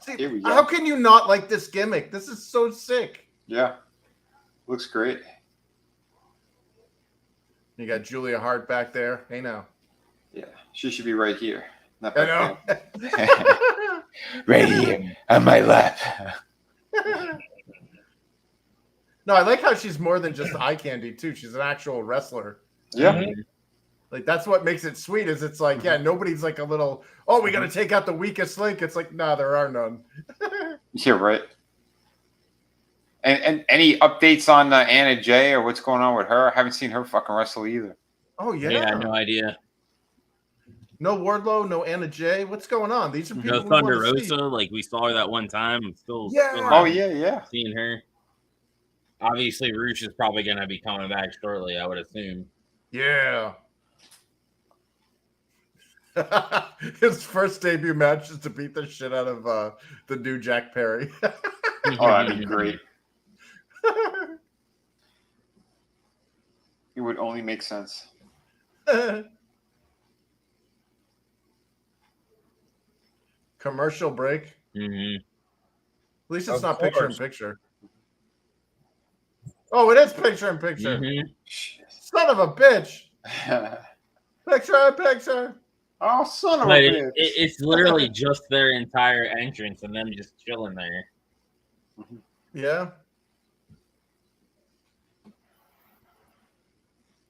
See, Here we go. how can you not like this gimmick? This is so sick. Yeah. Looks great. You got Julia Hart back there. Hey now. Yeah. She should be right here. Not I back know. there. Right here on my lap. No, I like how she's more than just eye candy too. She's an actual wrestler. Yeah. Like that's what makes it sweet. Is it's like nobody's like a little. Oh, we got to take out the weakest link. It's like nah, there are none. Yeah, right. And any updates on Anna Jay or what's going on with her? I haven't seen her fucking wrestle either. Oh yeah. Yeah, no idea. No Wardlow, no Anna Jay. What's going on? These are people. No we Thunder wanna see. Rosa. Like we saw her that one time. I'm still Oh yeah. seeing her. Obviously, Roosh is probably going to be coming back shortly, I would assume. Yeah. His first debut match is to beat the shit out of the new Jack Perry. Oh, that'd be great. It would only make sense. Commercial break. Mm-hmm. At least it's Of not course. picture in picture. Oh, it is picture in picture. Mm-hmm. Son of a bitch. Picture in picture. Oh, son of But a bitch. it's literally just their entire entrance and them just chilling there. Yeah.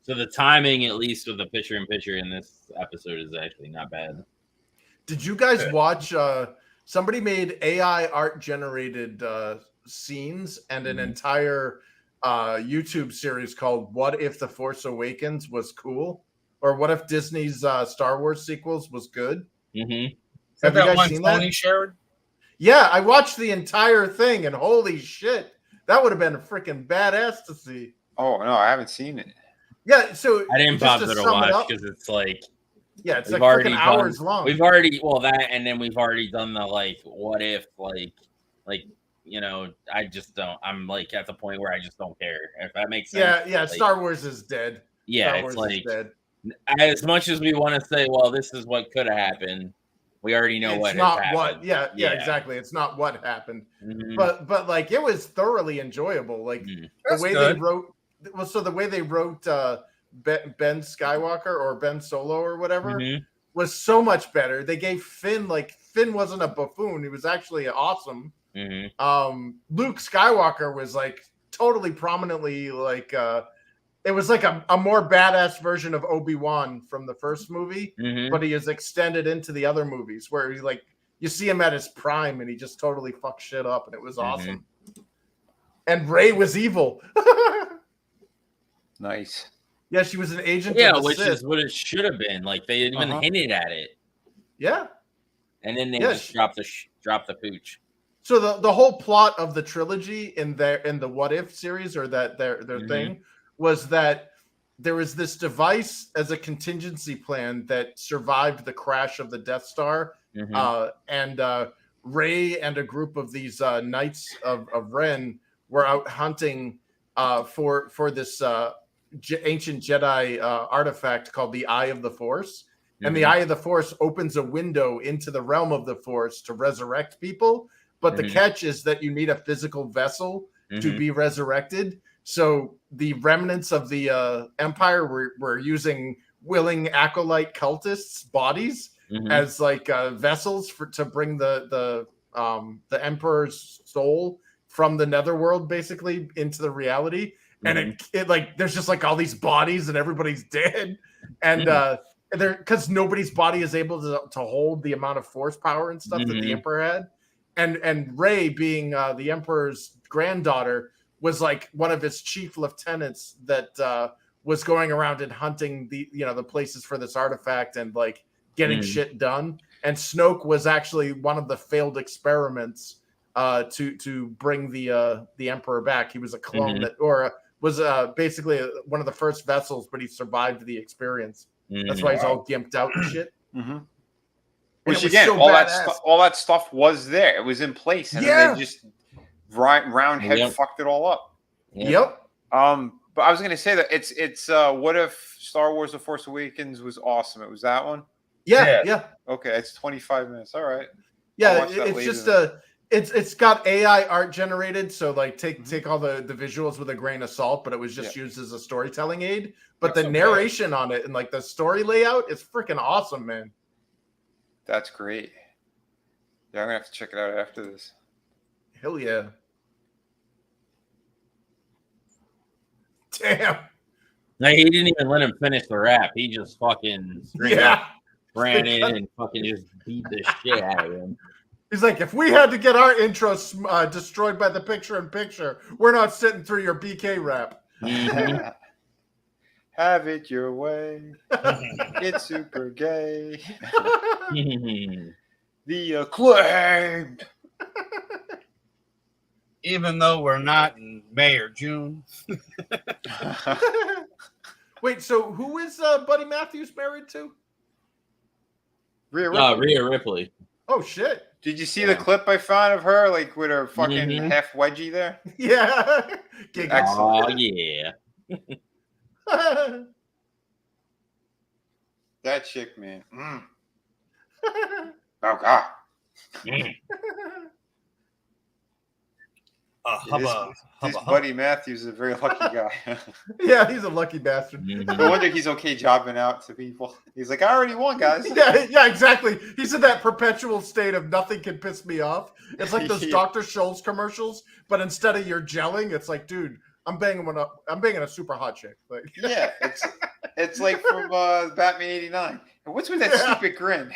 So the timing, at least with the picture in picture in this episode, is actually not bad. Did you guys watch? Somebody made AI art generated scenes and an entire YouTube series called "What If the Force Awakens Was Cool?" or "What If Disney's Star Wars sequels was good?" Mm-hmm. Have you that guys one seen Tony that? shared? Yeah, I watched the entire thing, and holy shit, that would have been freaking badass to see. Oh no, I haven't seen it. Yeah, so I didn't just bother to sum it watch up- because it's like Yeah, it's we've like already freaking done- hours long. we've already that, and then we've already done the like what if like you know, I just don't. I'm like at the point where I just don't care if that makes sense. Yeah, Like, Star Wars is dead. yeah, Star it's Wars like is dead. as much as we want to say, well, this is what could have happened. We already know It's what not has what. happened. Yeah, exactly. It's not what happened, Mhm. but like it was thoroughly enjoyable. Like Mhm. the way they wrote. Well, so the way they wrote Ben Skywalker or Ben Solo or whatever Mhm. was so much better. They gave Finn Finn wasn't a buffoon. He was actually awesome. Mhm. Luke Skywalker was like totally prominently like it was like a more badass version of Obi-Wan from the first movie, Mhm. but he is extended into the other movies where he like you see him at his prime and he just totally fucks shit up and it was awesome. And Rey was evil. Nice. Yeah, she was an agent. Yeah, of the which Sith. is what it should have been. Like they didn't even hinted at it, Yeah. and then they Yeah, just dropped the pooch. So the whole plot of the trilogy in the What If series or that their thing was that there was this device as a contingency plan that survived the crash of the Death Star, and Rey and a group of these Knights of Ren were out hunting for this ancient Jedi artifact called the Eye of the Force. And the Eye of the Force opens a window into the realm of the Force to resurrect people. But the catch is that you need a physical vessel to be resurrected. So the remnants of the Empire were using willing acolyte cultists' bodies as like vessels to bring the Emperor's soul from the netherworld basically into the reality. And it like there's just like all these bodies and everybody's dead. And because nobody's body is able to hold the amount of force power and stuff that the Emperor had. And Rey, being the Emperor's granddaughter, was like one of his chief lieutenants that was going around and hunting the places for this artifact and like getting shit done. And Snoke was actually one of the failed experiments to bring the Emperor back. He was a clone was basically one of the first vessels, but he survived the experience. That's why he's all gimped out and shit. Which again, so all that stuff was there. It was in place, and then they just roundhead fucked it all up. But I was gonna say that it's what if Star Wars: The Force Awakens was awesome? It was that one. Yeah. Okay, it's 25 minutes. All right. Yeah, it's just it's got AI art generated, so like take all the visuals with a grain of salt, but it was just used as a storytelling aid. But the narration on it and like the story layout is freaking awesome, man. That's great. Yeah, I'm gonna have to check it out after this. Hell yeah. Damn. Like, he didn't even let him finish the rap. He just fucking ran in and fucking just beat the shit out of him. He's like, if we had to get our intro destroyed by the picture-in-picture, we're not sitting through your BK rap. Have it your way. It's super gay. The Acclaimed. Even though we're not in May or June. Wait, so who is Buddy Matthews married to? Rhea Ripley. Oh, shit. Did you see the clip I found of her, like with her fucking half wedgie there? Yeah. Oh, yeah. That chick, man. Oh, God. This Buddy Matthews is a very lucky guy. Yeah, he's a lucky bastard. No wonder he's okay jobbing out to people. He's like, I already won, guys. Yeah, exactly. He's in that perpetual state of nothing can piss me off. It's like those Dr. Scholl's commercials, but instead of you're gelling, it's like, dude, I'm banging a super hot chick. Like, yeah, it's like from Batman '89. What's with that stupid grin?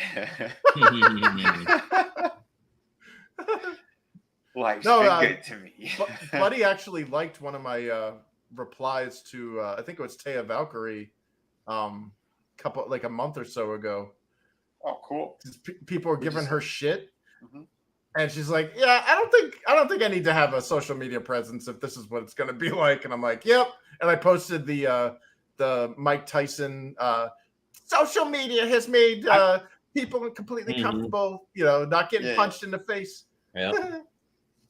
Life's been good to me. Buddy actually liked one of my replies to I think it was Taya Valkyrie, a month or so ago. Oh, cool. People were giving her shit, and she's like, "Yeah, I don't think I need to have a social media presence if this is what it's going to be like." And I'm like, "Yep." And I posted the Mike Tyson social media has made people completely comfortable, not getting punched in the face. Yeah.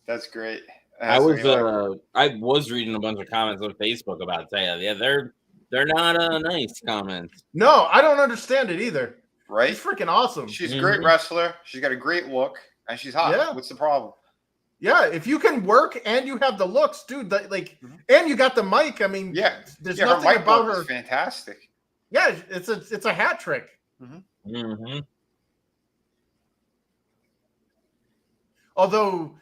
That's great. I was reading a bunch of comments on Facebook about Taya. Yeah, they're not nice comments. No, I don't understand it either. Right? She's freaking awesome. She's a great wrestler. She's got a great look, and she's hot. Yeah. What's the problem? Yeah, if you can work and you have the looks, dude, and you got the mic. I mean, there's nothing her about her. Is fantastic. Yeah, it's a hat trick. Although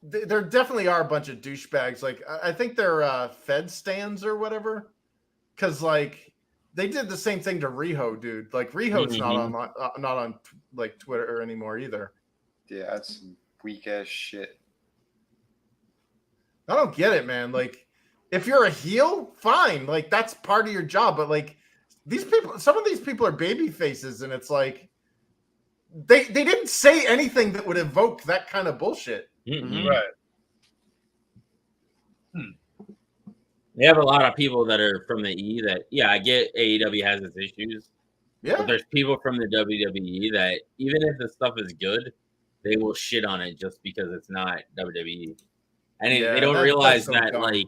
there definitely are a bunch of douchebags. Like, I think they're Fed stands or whatever, because like they did the same thing to Riho, dude. Like Riho's not on like Twitter anymore either. Yeah, that's weak ass shit. I don't get it, man. Like, if you're a heel, fine. Like, that's part of your job. But like, some of these people are baby faces, and it's like they didn't say anything that would evoke that kind of bullshit. Right. They have a lot of people that are from the E that, I get AEW has its issues. Yeah. But there's people from the WWE that even if the stuff is good, they will shit on it just because it's not WWE. And they don't realize that dumb. Like,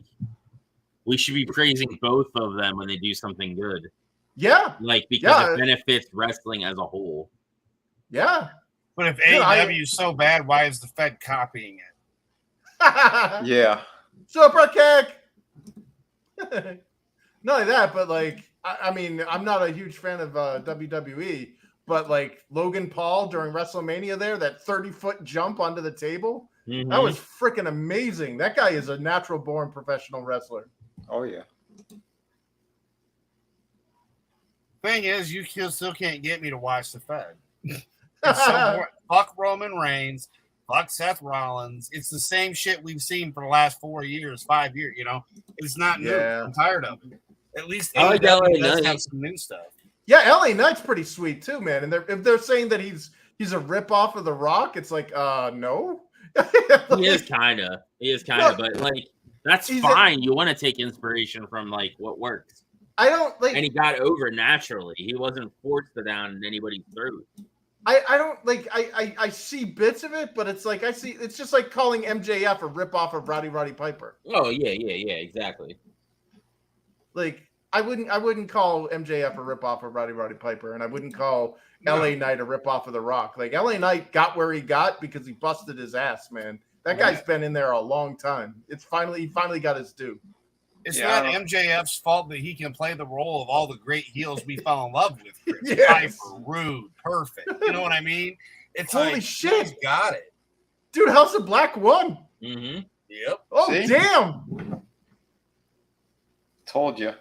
we should be praising both of them when they do something good. Yeah. Like, because it benefits wrestling as a whole. Yeah. But if AEW is so bad, why is the Fed copying it? Yeah. Super kick. Not only that, but like, I mean, I'm not a huge fan of WWE, but like Logan Paul during WrestleMania there, that 30-foot jump onto the table, that was freaking amazing. That guy is a natural-born professional wrestler. Oh, yeah. Thing is, you still can't get me to watch the Fed. Fuck Roman Reigns. Fuck Seth Rollins. It's the same shit we've seen for the last 4 years, 5 years. It's not new. I'm tired of it. At least I like AEW LA does Knight. have some new stuff. Yeah, LA Knight's pretty sweet too, man. And if they're saying that he's a ripoff of The Rock, it's like, no. He is kind of, but like that's He's fine. You want to take inspiration from like what works, I don't like. and he got over naturally. He wasn't forced to down anybody's throat. I don't like. I see bits of it, but it's like it's just like calling MJF a ripoff of Roddy Piper. Oh yeah, exactly. Like I wouldn't call MJF a ripoff of Roddy Piper, and I wouldn't call LA Knight a ripoff of The Rock. Like LA Knight got where he got because he busted his ass, man. That guy's been in there a long time. He finally got his due. It's not MJF's fault that he can play the role of all the great heels we fell in love with. Chris. Yes. Piper, Rude, perfect. You know what I mean? It's Holy like, shit. he's got it. Dude, House of Black won. Mm-hmm. Yep. Oh, See? damn. Told you.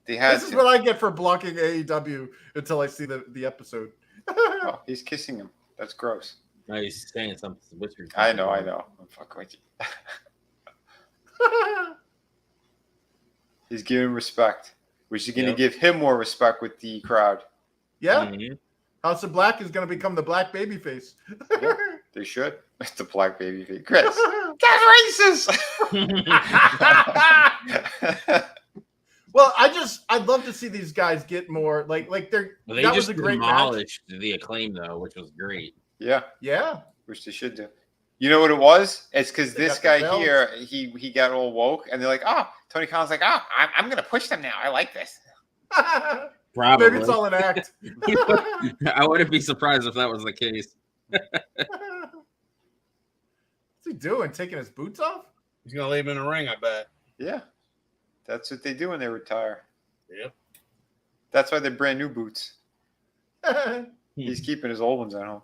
They had This is what I get for blocking AEW until I see the episode. Oh, he's kissing him. That's gross. No, he's saying something whispered. I know. I'm fucking with you. He's giving respect, which is going to give him more respect with the crowd. Yeah. Mm-hmm. House of Black is going to become the black baby face. Yeah, they should. It's the black baby face. Chris, that's racist. Well, I'd love to see these guys get more like they're. Well, they that just was a great demolished the Acclaim though, which was great. Yeah, which they should do. You know what it was? It's because this guy here, he got all woke, and they're like, Tony Khan's like, I'm gonna push them now. I like this. Probably. Maybe it's all an act. I wouldn't be surprised if that was the case. What's he doing? Taking his boots off? He's gonna leave him in the ring, I bet. Yeah, that's what they do when they retire. Yep. That's why they're brand new boots. He's keeping his old ones at home.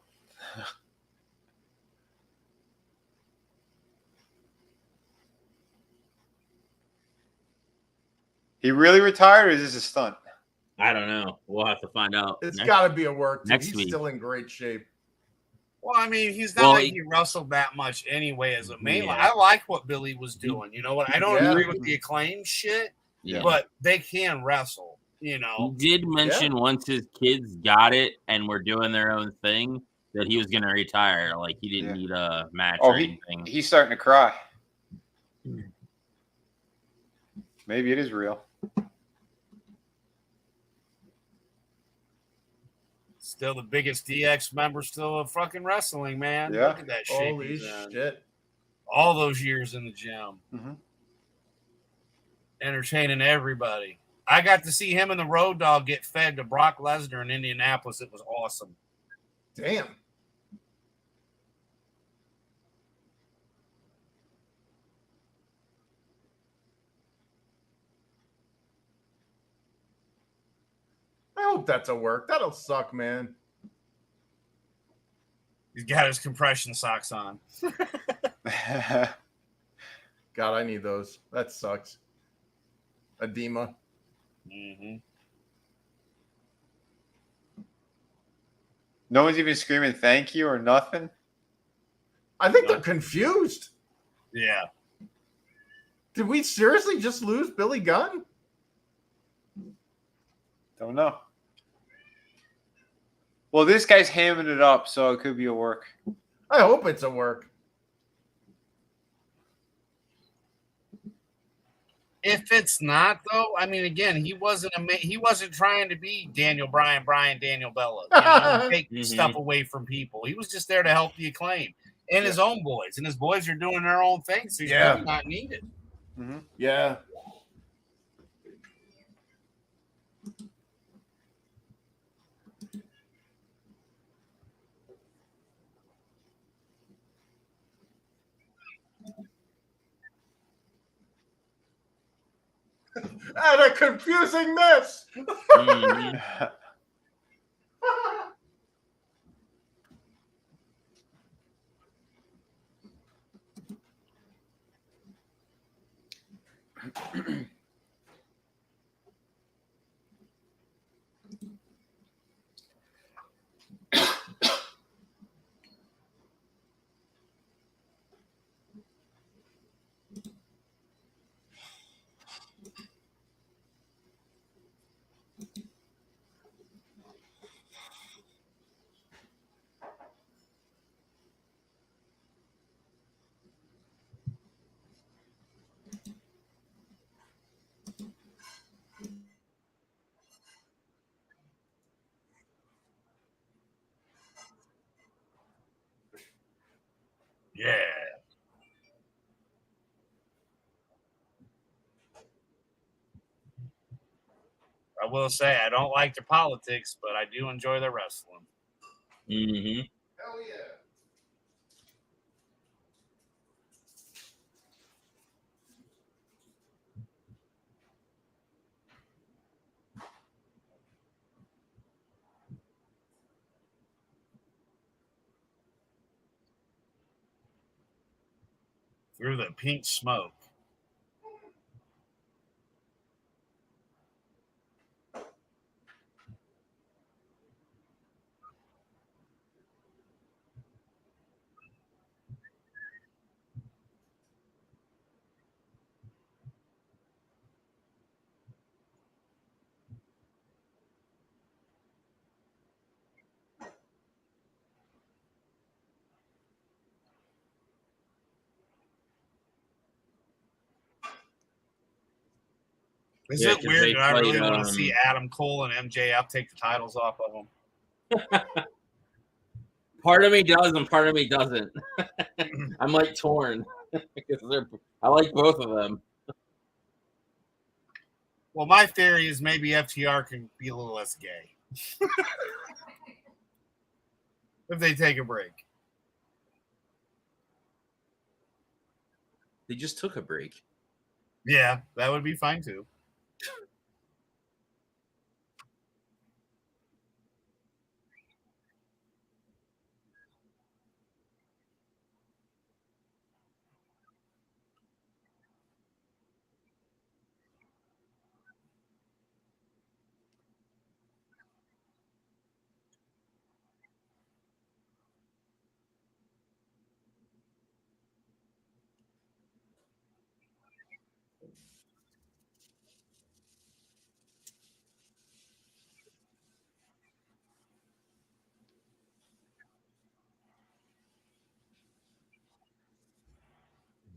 He really retired, or is this a stunt? I don't know. We'll have to find out. It's got to be a work. Next He's week. still in great shape. Well, I mean, he's not like he wrestled that much anyway as a main line. I like what Billy was doing. You know what? I don't agree with the Acclaim shit, but they can wrestle. You know, he did mention once his kids got it and were doing their own thing that he was going to retire. Like he didn't need a match or anything. He's starting to cry. Maybe it is real. Still the biggest DX member still of fucking wrestling, man. Yeah. Look at that shit. Holy shit. All those years in the gym. Mm-hmm. Entertaining everybody. I got to see him and the Road Dogg get fed to Brock Lesnar in Indianapolis. It was awesome. Damn. I hope that's a work. That'll suck, man. He's got his compression socks on. God, I need those. That sucks. Edema. Mm-hmm. No one's even screaming thank you or nothing. I think they're confused. Yeah. Did we seriously just lose Billy Gunn? Don't know. Well, this guy's hamming it up, so it could be a work. I hope it's a work. If it's not, though, I mean, again, he wasn't trying to be Daniel Bryan, Daniel Bella, take stuff away from people. He was just there to help the Acclaim and his own boys, and his boys are doing their own thing, so he's really not needed. Mm-hmm. Yeah. And a confusing mess. will say I don't like their politics, but I do enjoy their wrestling. Mm-hmm. Hell yeah. Through the pink smoke. Is Yeah, it 'cause weird they that I really fight, want to see Adam Cole and MJF take the titles off of them? Part of me does and part of me doesn't. I'm like torn because I like both of them. Well, my theory is maybe FTR can be a little less gay if they take a break. They just took a break. Yeah, that would be fine too.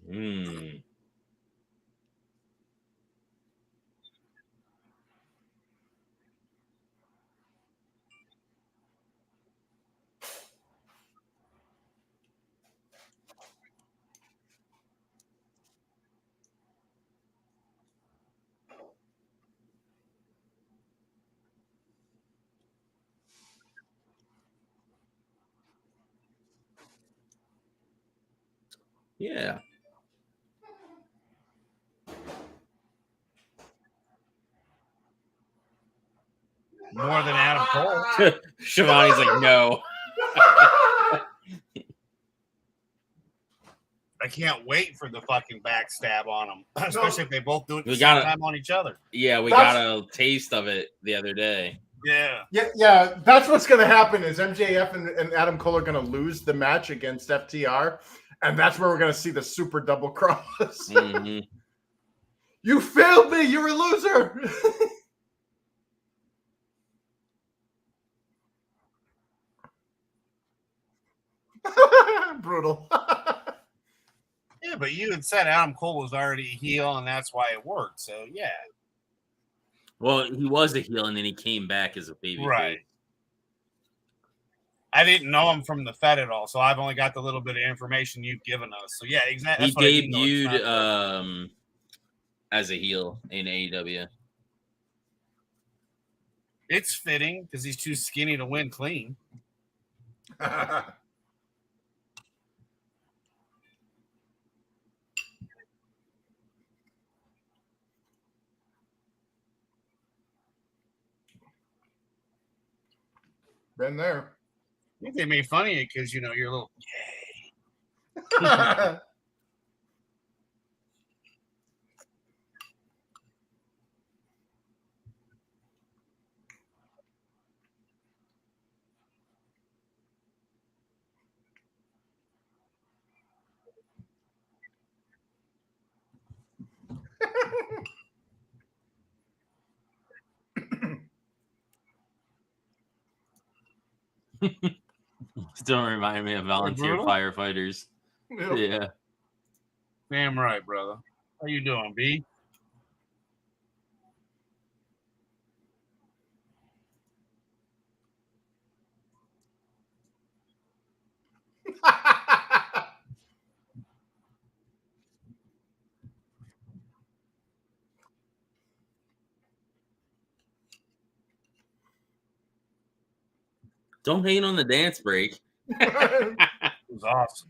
Hmm. Yeah. More than Adam Cole. Shivani's like, no. I can't wait for the fucking backstab on them, especially if they both do it at the We same gotta- time on each other. Yeah, we That's- got a taste of it the other day. Yeah. Yeah, that's what's going to happen is MJF and Adam Cole are going to lose the match against FTR, and that's where we're going to see the super double cross. Mm-hmm. You failed me. You're a loser. Brutal. Yeah, but you had said Adam Cole was already a heel, and that's why it worked. So, yeah. Well, he was a heel, and then he came back as a baby. Right. I didn't know him from the Fed at all, so I've only got the little bit of information you've given us. So, yeah, exactly. He debuted as a heel in AEW. It's fitting because he's too skinny to win clean. Been there. I think they made fun of you because, you know, you're a little Don't remind me of volunteer brutal? firefighters. Yep. Yeah. damn right, brother. How you doing, B? Don't hate on the dance break. It was awesome.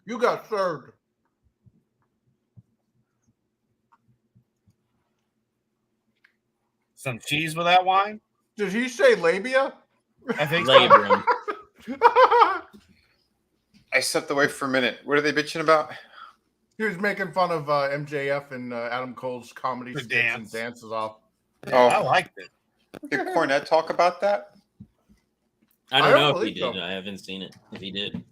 You got served. Some cheese with that wine? Did he say labia? I think so. Labrum. I stepped away for a minute. What are they bitching about? He was making fun of MJF and Adam Cole's comedy The skits dance. and dances off. Oh. I liked it. Did Cornette talk about that? I I don't don't know if he believe did. so. I haven't seen it. If he did.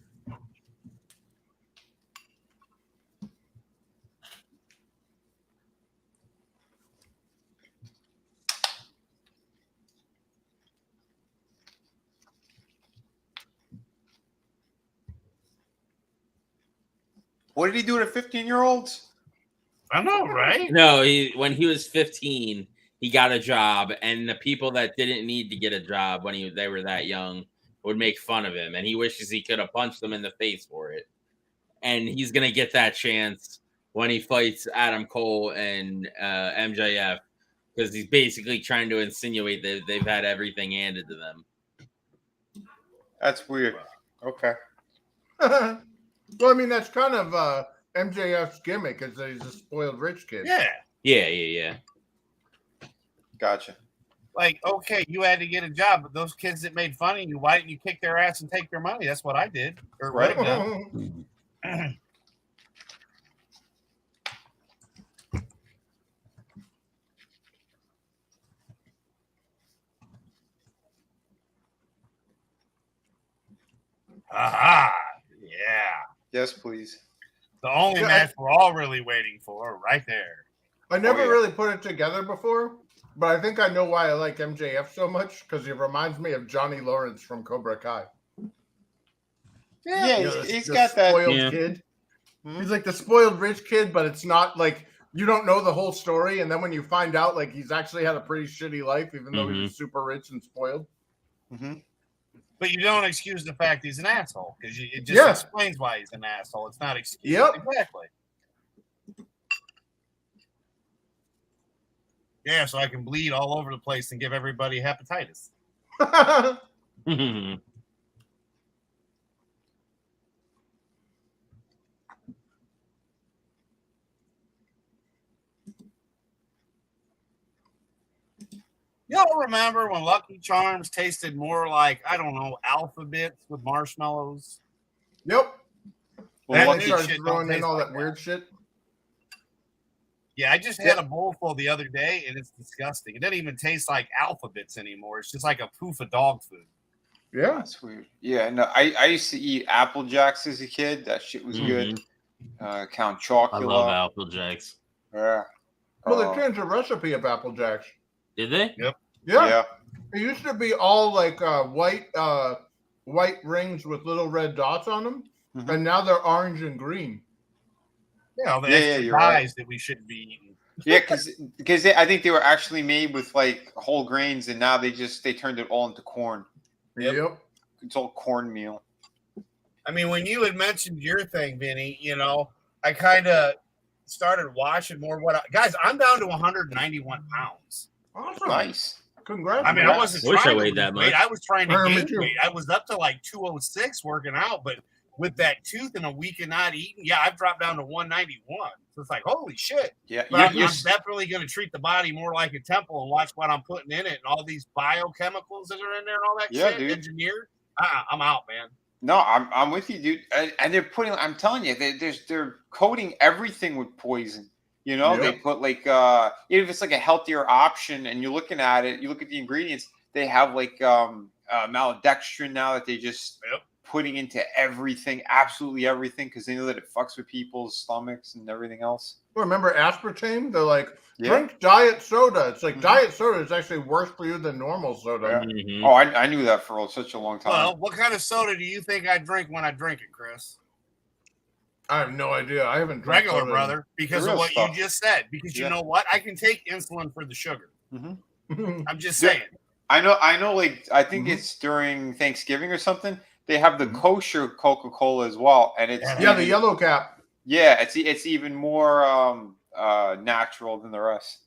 What did he do to 15-year-olds? I know, right? No, when he was 15, he got a job, and the people that didn't need to get a job when they were that young would make fun of him, and he wishes he could have punched them in the face for it. And he's gonna get that chance when he fights Adam Cole and MJF, because he's basically trying to insinuate that they've had everything handed to them. That's weird. Okay. Well, I mean, that's kind of MJF's gimmick, is that he's a spoiled rich kid. Yeah. Yeah. Gotcha. Like, okay, you had to get a job, but those kids that made fun of you, why didn't you kick their ass and take their money? That's what I did. Or Right. would have done. Aha! Yeah. Yes, please. The only Yeah, match we're all really waiting for, right there. I never yeah. really put it together before, but I think I know why I like MJF so much, because he reminds me of Johnny Lawrence from Cobra Kai. Yeah, You know, he's the got that. spoiled Yeah. kid. Mhm. He's like the spoiled rich kid, but it's not like you don't know the whole story, and then when you find out, like he's actually had a pretty shitty life, even though he was super rich and spoiled. Mhm. But you don't excuse the fact he's an asshole, because it just Yeah. explains why he's an asshole. It's not excuse. Yep. Exactly. Yeah, so I can bleed all over the place and give everybody hepatitis. Y'all remember when Lucky Charms tasted more like, I don't know, alphabets with marshmallows? Yep. Well, That They Lucky, shit started don't throwing in taste all like that that. weird shit. Yeah, I just had a bowl full the other day, and it's disgusting. It doesn't even taste like alphabets anymore. It's just like a poof of dog food. Yeah. that's weird. Yeah, no, I used to eat Apple Jacks as a kid. That shit was good. Count I love Chocula. Apple Jacks. Yeah. Well, they changed the recipe of Apple Jacks. Did they? Yep. Yeah. It used to be all like white rings with little red dots on them, Mhm. and now they're orange and green. Yeah, the Yeah, extra you're right. dyes that we shouldn't be eating. Yeah, because I think they were actually made with like whole grains, and now they turned it all into corn. Yep. It's all cornmeal. I mean, when you had mentioned your thing, Vinny, I kind of started watching more. Guys, I'm down to 191 pounds. Awesome. Nice. Congrats. I mean, I wasn't Wish I trying to weighed lose that weight. much. I was trying to Me gain too. weight. I was up to like 206 working out, but with that tooth and a week of not eating, yeah, I've dropped down to 191. So it's like, holy shit. Yeah, But you're I'm definitely going to treat the body more like a temple and watch what I'm putting in it and all these biochemicals that are in there and all that shit dude. engineered. I'm out, man. No, I'm with you, dude. And they're putting. I'm telling you, they're coating everything with poison. Yeah. They put like even if it's like a healthier option, and you're looking at it, you look at the ingredients. They have like maltodextrin now that they just putting into everything, absolutely everything, because they know that it fucks with people's stomachs and everything else. Well, remember aspartame? They're like, Yeah. drink diet soda. It's like diet soda is actually worse for you than normal soda. Mhm. Oh, I knew that for such a long time. Well, what kind of soda do you think I drink when I drink it, Chris? I have no idea. I haven't drank Regular, soda. brother, because The of real what stuff. you just said. Because you know what? I can take insulin for the sugar. I'm just saying. I know. Like I think it's during Thanksgiving or something. They have the kosher Coca-Cola as well, and it's Yeah, the yellow cap. Yeah, it's even more natural than the rest.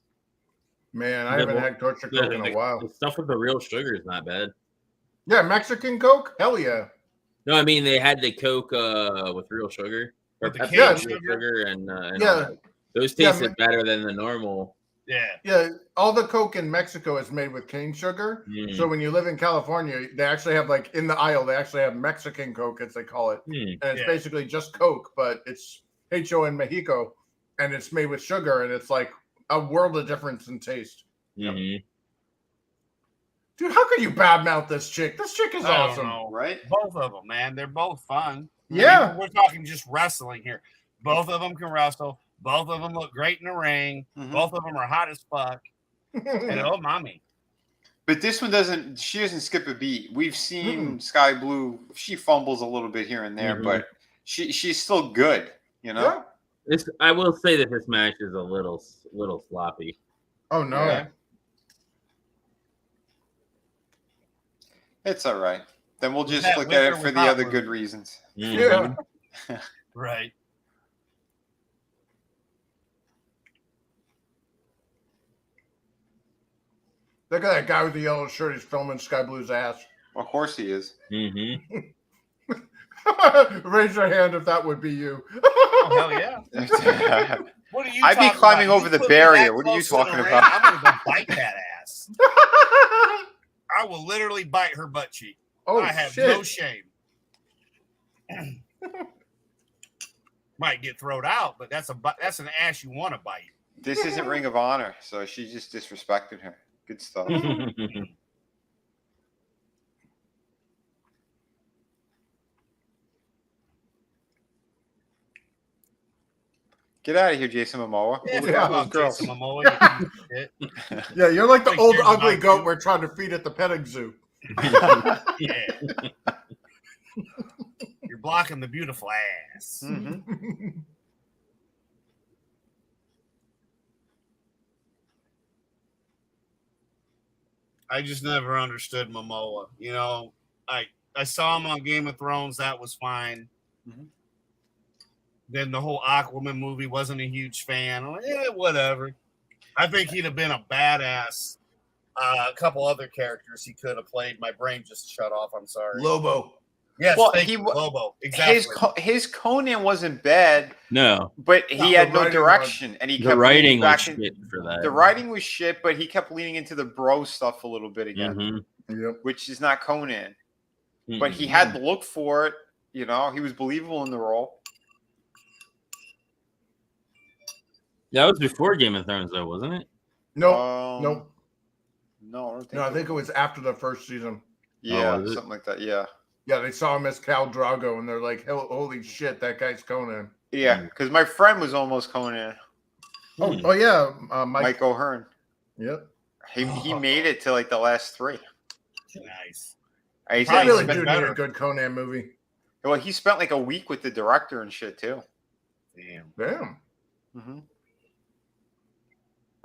Man, I haven't had kosher Coke in a while. The stuff with the real sugar is not bad. Yeah, Mexican Coke? Hell yeah. No, I mean they had the Coke with real sugar. Or With the Pepsi cane with real sugar and all Yeah. that. Those Yeah, tasted better than the normal. Yeah. Yeah, all the Coke in Mexico is made with cane sugar. Mm. So when you live in California, they actually have, like, in the aisle, they actually have Mexican Coke, as they call it. Mm. And it's basically just Coke, but it's HO in Mexico, and it's made with sugar, and it's like a world of difference in taste. Mm-hmm. Dude, how could you badmouth this chick? This chick is I don't awesome. know. Right? Both of them, man. They're both fun. Yeah. I mean, we're talking just wrestling here. Both of them can wrestle. Both of them look great in the ring. Mhm. Both of them are hot as fuck. And oh, mommy. But this one doesn't skip a beat. We've seen Skye Blue. She fumbles a little bit here and there, but she's still good, you know? Yeah. I will say that this match is a little sloppy. Oh, no. Yeah. It's all right. Then we'll just look at it for the other good reasons. Mm-hmm. Yeah. Right. Look at that guy with the yellow shirt. He's filming Skye Blue's ass. Of course he is. Mm-hmm. Raise your hand if that would be you. Oh, hell yeah. What are you I'd be talking climbing about? over You the put me barrier. that What are you close to the talking ring, about? I'm going to go bite that ass. I will literally bite her butt cheek. Oh, I have shit. no shame. Might get thrown out, but that's an ass you want to bite. This isn't Ring of Honor, so she just disrespected her. Good stuff. Get out of here, Jason Momoa. Yeah, Look at those fuck girls. Jason Momoa, you piece of shit. Yeah, you're like the Like, old there's ugly not goat two. we're trying to feed at the petting zoo. Yeah. You're blocking the beautiful ass. Mhm. I just never understood Momoa. You know, I saw him on Game of Thrones. That was fine. Mhm. Then the whole Aquaman movie, wasn't a huge fan. I'm like, whatever. I think he'd have been a badass. A couple other characters he could have played. My brain just shut off. I'm sorry. Lobo. Yes, Well, thank he you, wa- Lobo. Exactly. His Conan wasn't bad, No, but No, he had the no writing direction, and he the kept writing leaning was back shit for that. The writing was shit, but he kept leaning into the bro stuff a little bit again, Mhm. Yep. which is not Conan. Mm-mm. But he had the look for it. You know, he was believable in the role. That was before Game of Thrones, though, wasn't it? Nope. Nope. Nope. No, I don't think. No, I think it was after the first season. Yeah, was it? something like that. Yeah, Yeah, they saw him as Khal Drogo, and they're like, "Holy shit, that guy's Conan." yeah. Because my friend was almost Conan, Oh yeah, Mike O'Hearn. Yep. He made it to like the last three. Nice. He I said really he do spent, need a good Conan movie. well, he spent like a week with the director and shit too. Damn. Damn. Mm-hmm.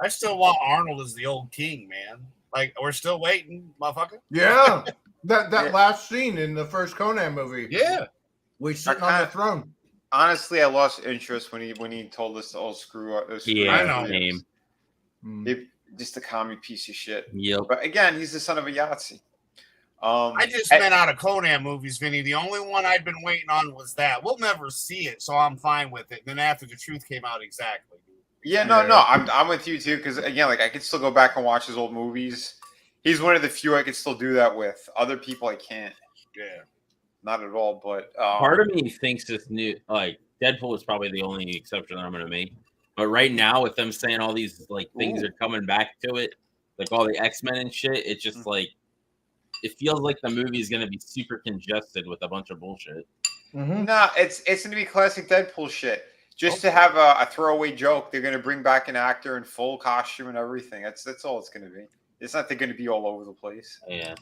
I still want Arnold as the old king, man. Like, we're still waiting, motherfucker. Yeah. That Yeah. last scene in the first Conan movie. Yeah. We sitting on the throne. Honestly, I lost interest when he told us to all screw up. Yeah, I know. Name. Just a commie piece of shit. Yep. But again, he's the son of a Yahtzee. I just meant out of Conan movies, Vinny. The only one I'd been waiting on was that. We'll never see it, so I'm fine with it. And then after the truth came out, exactly. Yeah, no, I'm with you too, because again, like I could still go back and watch his old movies. He's one of the few I could still do that with. Other people I can't. Yeah. Not at all. But Part of me thinks this new, like Deadpool is probably the only exception that I'm going to make. But right now, with them saying all these like things are coming back to it, like all the X-Men and shit, it's just like it feels like the movie is going to be super congested with a bunch of bullshit. No, it's going to be classic Deadpool shit. Just to have a throwaway joke, they're going to bring back an actor in full costume and everything. That's all it's going to be. It's not they're going to be all over the place. Yeah.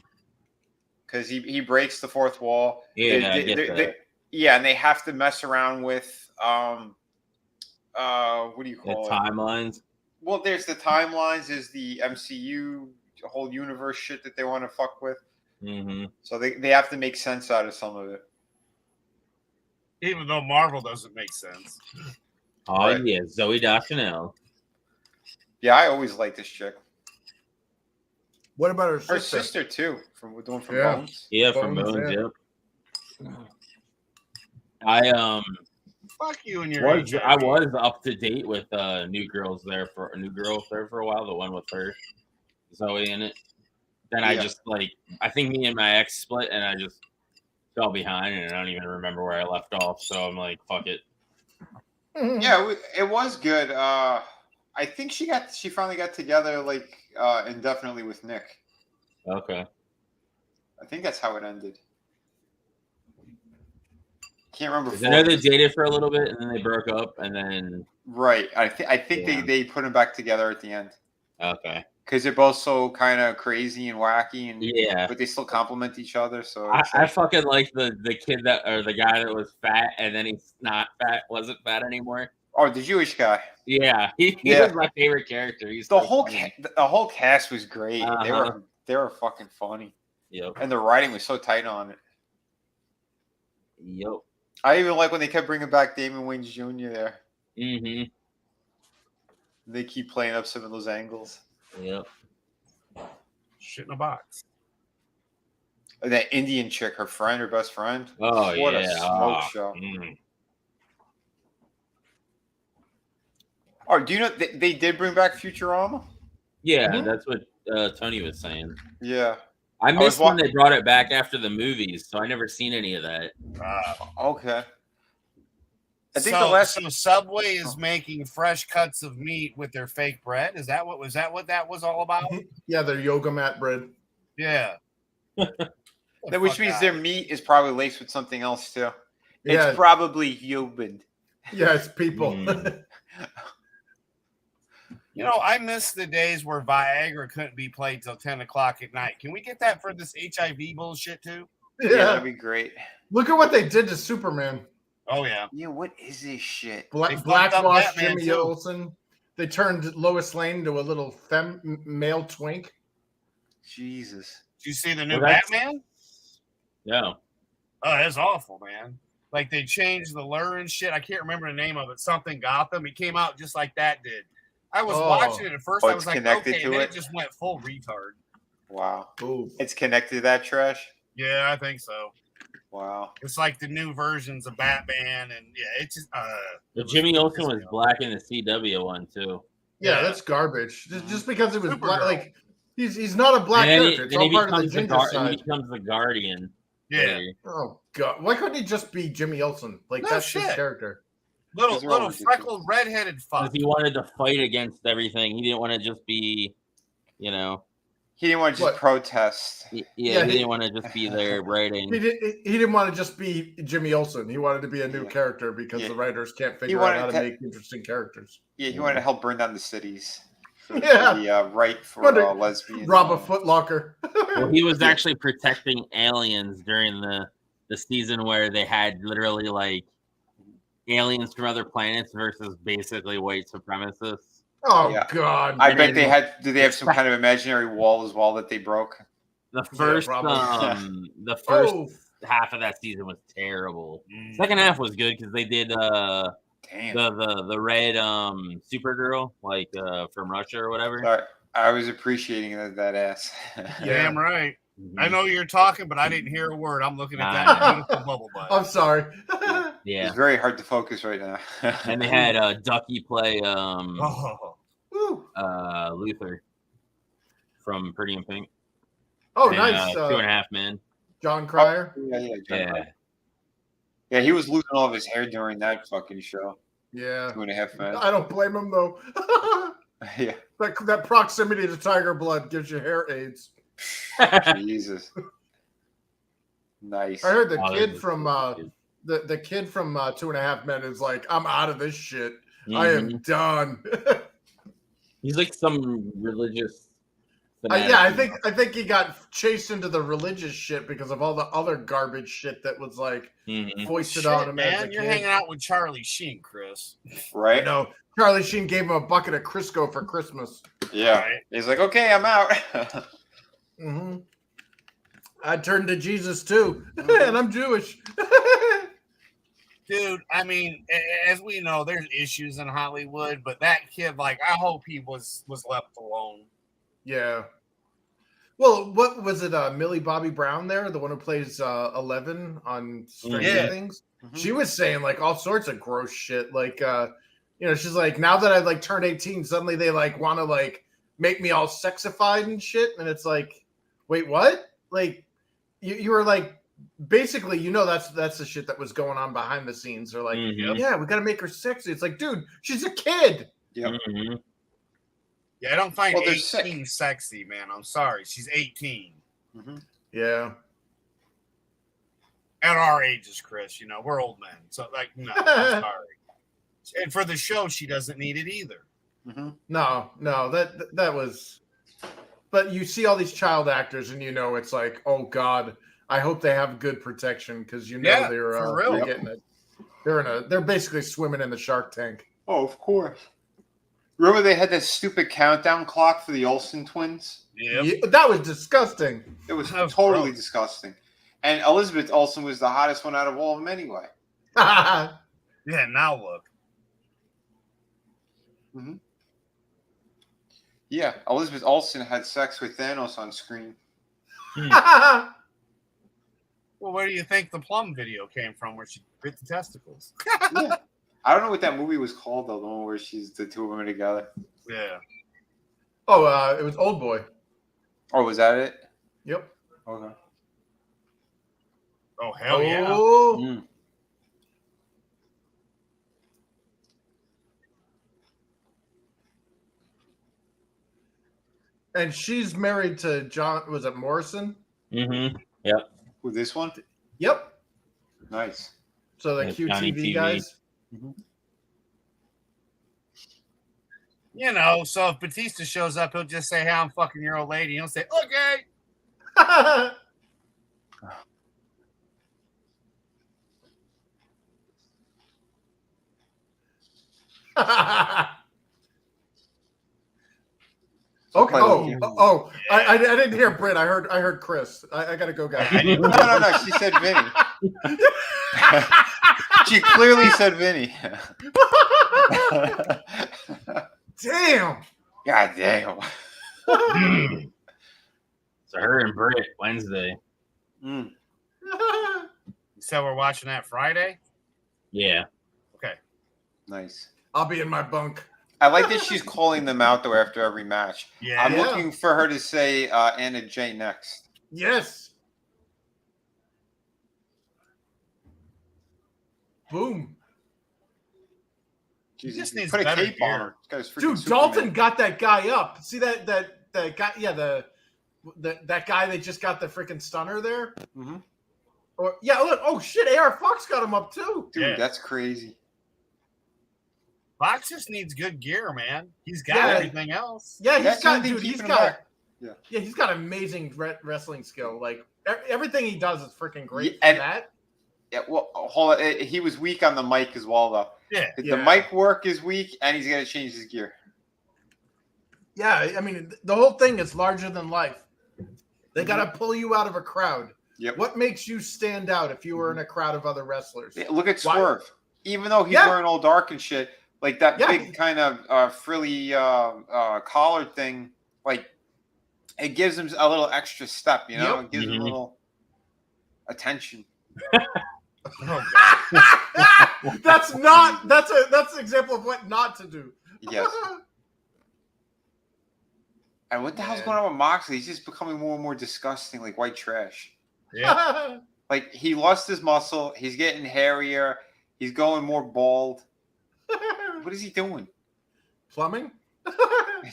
Because he breaks the fourth wall. Yeah, I get that. Yeah, and they have to mess around with what do you The call it? timelines. Well, there's the timelines. There's the MCU whole universe shit that they want to fuck with. Mm-hmm. So they have to make sense out of some of it. Even though Marvel doesn't make sense. Oh, Right. yeah. Zoe Deschanel. Yeah, I always liked this chick. What about her Her sister? sister too, from Yeah. Bones. Yeah, from Bones, Bones. yeah. Yep. I Fuck you and your I was up to date with New Girl there for a while. The one with her Zoe in it. Then I just I think me and my ex split, and I just fell behind, and I don't even remember where I left off. So I'm like, fuck it. Yeah, it was good. I think she finally got together like indefinitely with Nick. Okay. I think that's how it ended. Can't remember. I know they dated for a little bit, and then they broke up, and then right. I think they put them back together at the end. Okay. Because they're both so kind of crazy and wacky, and but they still complement each other. So I fucking like the kid the guy that was fat, and then he's not fat, wasn't fat anymore. Oh, the Jewish guy. Yeah, he was my favorite character. He's the whole cast was great. Uh-huh. They were fucking funny. Yep. And the writing was so tight on it. Yep. I even like when they kept bringing back Damon Wayans Jr. there. Mm-hmm. They keep playing up some of those angles. Yep. Shit in a box. That Indian chick, her best friend. Oh, what a smoke show. Mm. Oh, do you know they did bring back Futurama? Yeah, that's what Tony was saying. Yeah. I missed when they brought it back after the movies, so I never seen any of that. Okay. I think so Subway is making fresh cuts of meat with their fake bread. Is that what that was all about? Yeah, their yoga mat bread. Yeah. Which means their meat is probably laced with something else too. Yeah. It's probably human. Yeah, it's people. You know, I miss the days where Viagra couldn't be played till 10 o'clock at night. Can we get that for this HIV bullshit too? Yeah, that'd be great. Look at what they did to Superman. Oh yeah. Yeah, what is this shit? Blackwash Jimmy Olsen. They turned Lois Lane into a little male twink. Jesus. Did you see the new Batman? No. Oh, that's awful, man. Like they changed the lure and shit. I can't remember the name of it. Something Gotham. It came out just like that did. I was watching it at first. I was like, okay, and then it just went full retard. Wow. Ooh. It's connected to that trash? Yeah, I think so. Wow. It's like the new versions of Batman, and yeah, it's just the Jimmy Olsen was black in the CW one too. Yeah, that's garbage. Just because it was black, like he's not a black character. It's all part of the ginger side. He becomes the Guardian. Yeah. Oh god, why couldn't he just be Jimmy Olsen? Like that's his character. Little freckled redheaded fuck. Because he wanted to fight against everything. He didn't want to just be, you know. He didn't want to just protest. Yeah, he didn't want to just be there writing. He didn't want to just be Jimmy Olsen. He wanted to be a new character because the writers can't figure out how to make interesting characters. Yeah, he wanted to help burn down the cities. For the right for lesbians. Rob a Foot Locker. Well, he was actually protecting aliens during the season where they had literally like aliens from other planets versus basically white supremacists. Oh god! I bet they had. Do they have some kind of imaginary wall as well that they broke? The first, the first half of that season was terrible. Second half was good because they did the red Supergirl like from Russia or whatever. Sorry, I was appreciating that ass. Damn right. I know you're talking, but I didn't hear a word. I'm looking at that beautiful bubble butt. I'm sorry. Yeah, it's very hard to focus right now. And they had Ducky play Luther from Pretty in Pink. Oh, nice. 2.5 Men. John Cryer. Yeah, he was losing all of his hair during that fucking show. Yeah. 2.5 Men. I don't blame him though. Yeah. That proximity to tiger blood gives you hair aids. Jesus. Nice. I heard the kid from the kid from 2.5 Men is like, I'm out of this shit. I am done. He's like some religious. I think he got chased into the religious shit because of all the other garbage shit that was like foisted on him. Man, as a kid. You're hanging out with Charlie Sheen, Chris. Right? No, Charlie Sheen gave him a bucket of Crisco for Christmas. Yeah, right. He's like, okay, I'm out. I turned to Jesus too, and I'm Jewish. Dude, I mean, as we know, there's issues in Hollywood, but that kid, like, I hope he was left alone. Yeah. Well, what was it? Millie Bobby Brown there, the one who plays 11 on Stranger Things. Mm-hmm. She was saying like all sorts of gross shit. Like, she's like, now that I've like turned 18, suddenly they like want to like make me all sexified and shit. And it's like, wait, what? Like, you were like, basically, that's the shit that was going on behind the scenes. They're like, yeah, we got to make her sexy. It's like, dude, she's a kid. Yeah. Mm-hmm. Yeah, I don't find Well, they're 18 sexy, man. I'm sorry. She's 18. Mm-hmm. Yeah. At our ages, Chris, we're old men. So, like, no, I'm sorry. And for the show, she doesn't need it either. Mm-hmm. No, that was. But you see all these child actors, and it's like, oh God, I hope they have good protection because Yeah, they're for real. they're getting it. They're basically swimming in the Shark Tank. Oh, of course. Remember they had that stupid countdown clock for the Olsen twins? Yep. Yeah, that was disgusting. It was That was totally gross. disgusting. And Elizabeth Olsen was the hottest one out of all of them anyway. Yeah, now look. Mm-hmm. Yeah, Elizabeth Olsen had sex with Thanos on screen. Well, where do you think the Plum video came from where she bit the testicles? Yeah. I don't know what that movie was called, though, the one where the two of them together. Yeah. Oh, it was Old Boy. Oh, was that it? Yep. Okay. Oh, hell yeah. Oh. Mm. And she's married to John. Was it Morrison? Mm-hmm. Yep. With this one? Yep. Nice. So the Yeah, Johnny QTV TV. guys. So if Batista shows up, he'll just say, hey, I'm fucking your old lady. He'll say, okay. Okay. Yeah. I didn't hear Britt. I heard Chris. I gotta go, guys. No. She said Vinny. She clearly said Vinny. Damn. God damn. So her and Britt Wednesday. Mm. You said we're watching that Friday? Yeah. Okay. Nice. I'll be in my bunk. I like that she's calling them out, though, after every match. Yeah. I'm looking for her to say Anna Jay next. Yes. Boom. Jesus, just needs put a better cape on gear. her. This guy's freaking Dude, Superman. Dalton got that guy up. See that guy? Yeah, that guy that just got the freaking stunner there. Mm-hmm. Or yeah, look. Oh shit, AR Fox got him up too. Dude, Yeah. that's crazy. Fox just needs good gear, man. He's got Yeah. everything else. Yeah, That's he's the got only thing dude. He's keeping him got back. Yeah. he's got amazing wrestling skill. Like everything he does is freaking great. Yeah, for that. Yeah, well, hold on. He was weak on the mic as well, though. Yeah. The mic work is weak, and he's got to change his gear. Yeah, I mean the whole thing is larger than life. They got to pull you out of a crowd. Yep. What makes you stand out if you were in a crowd of other wrestlers? Yeah, look at Why- Swerve. Even though he's Yeah. wearing all dark and shit, like that Yeah. big kind of frilly collar thing, like it gives him a little extra step, you know? Yep. It gives him a Mhm. little attention. Oh, God. That's an example of what not to do. Yes. And what the hell's going on with Moxley? He's just becoming more and more disgusting, like white trash. Yeah. Like he lost his muscle. He's getting hairier. He's going more bald. What is he doing? Plumbing?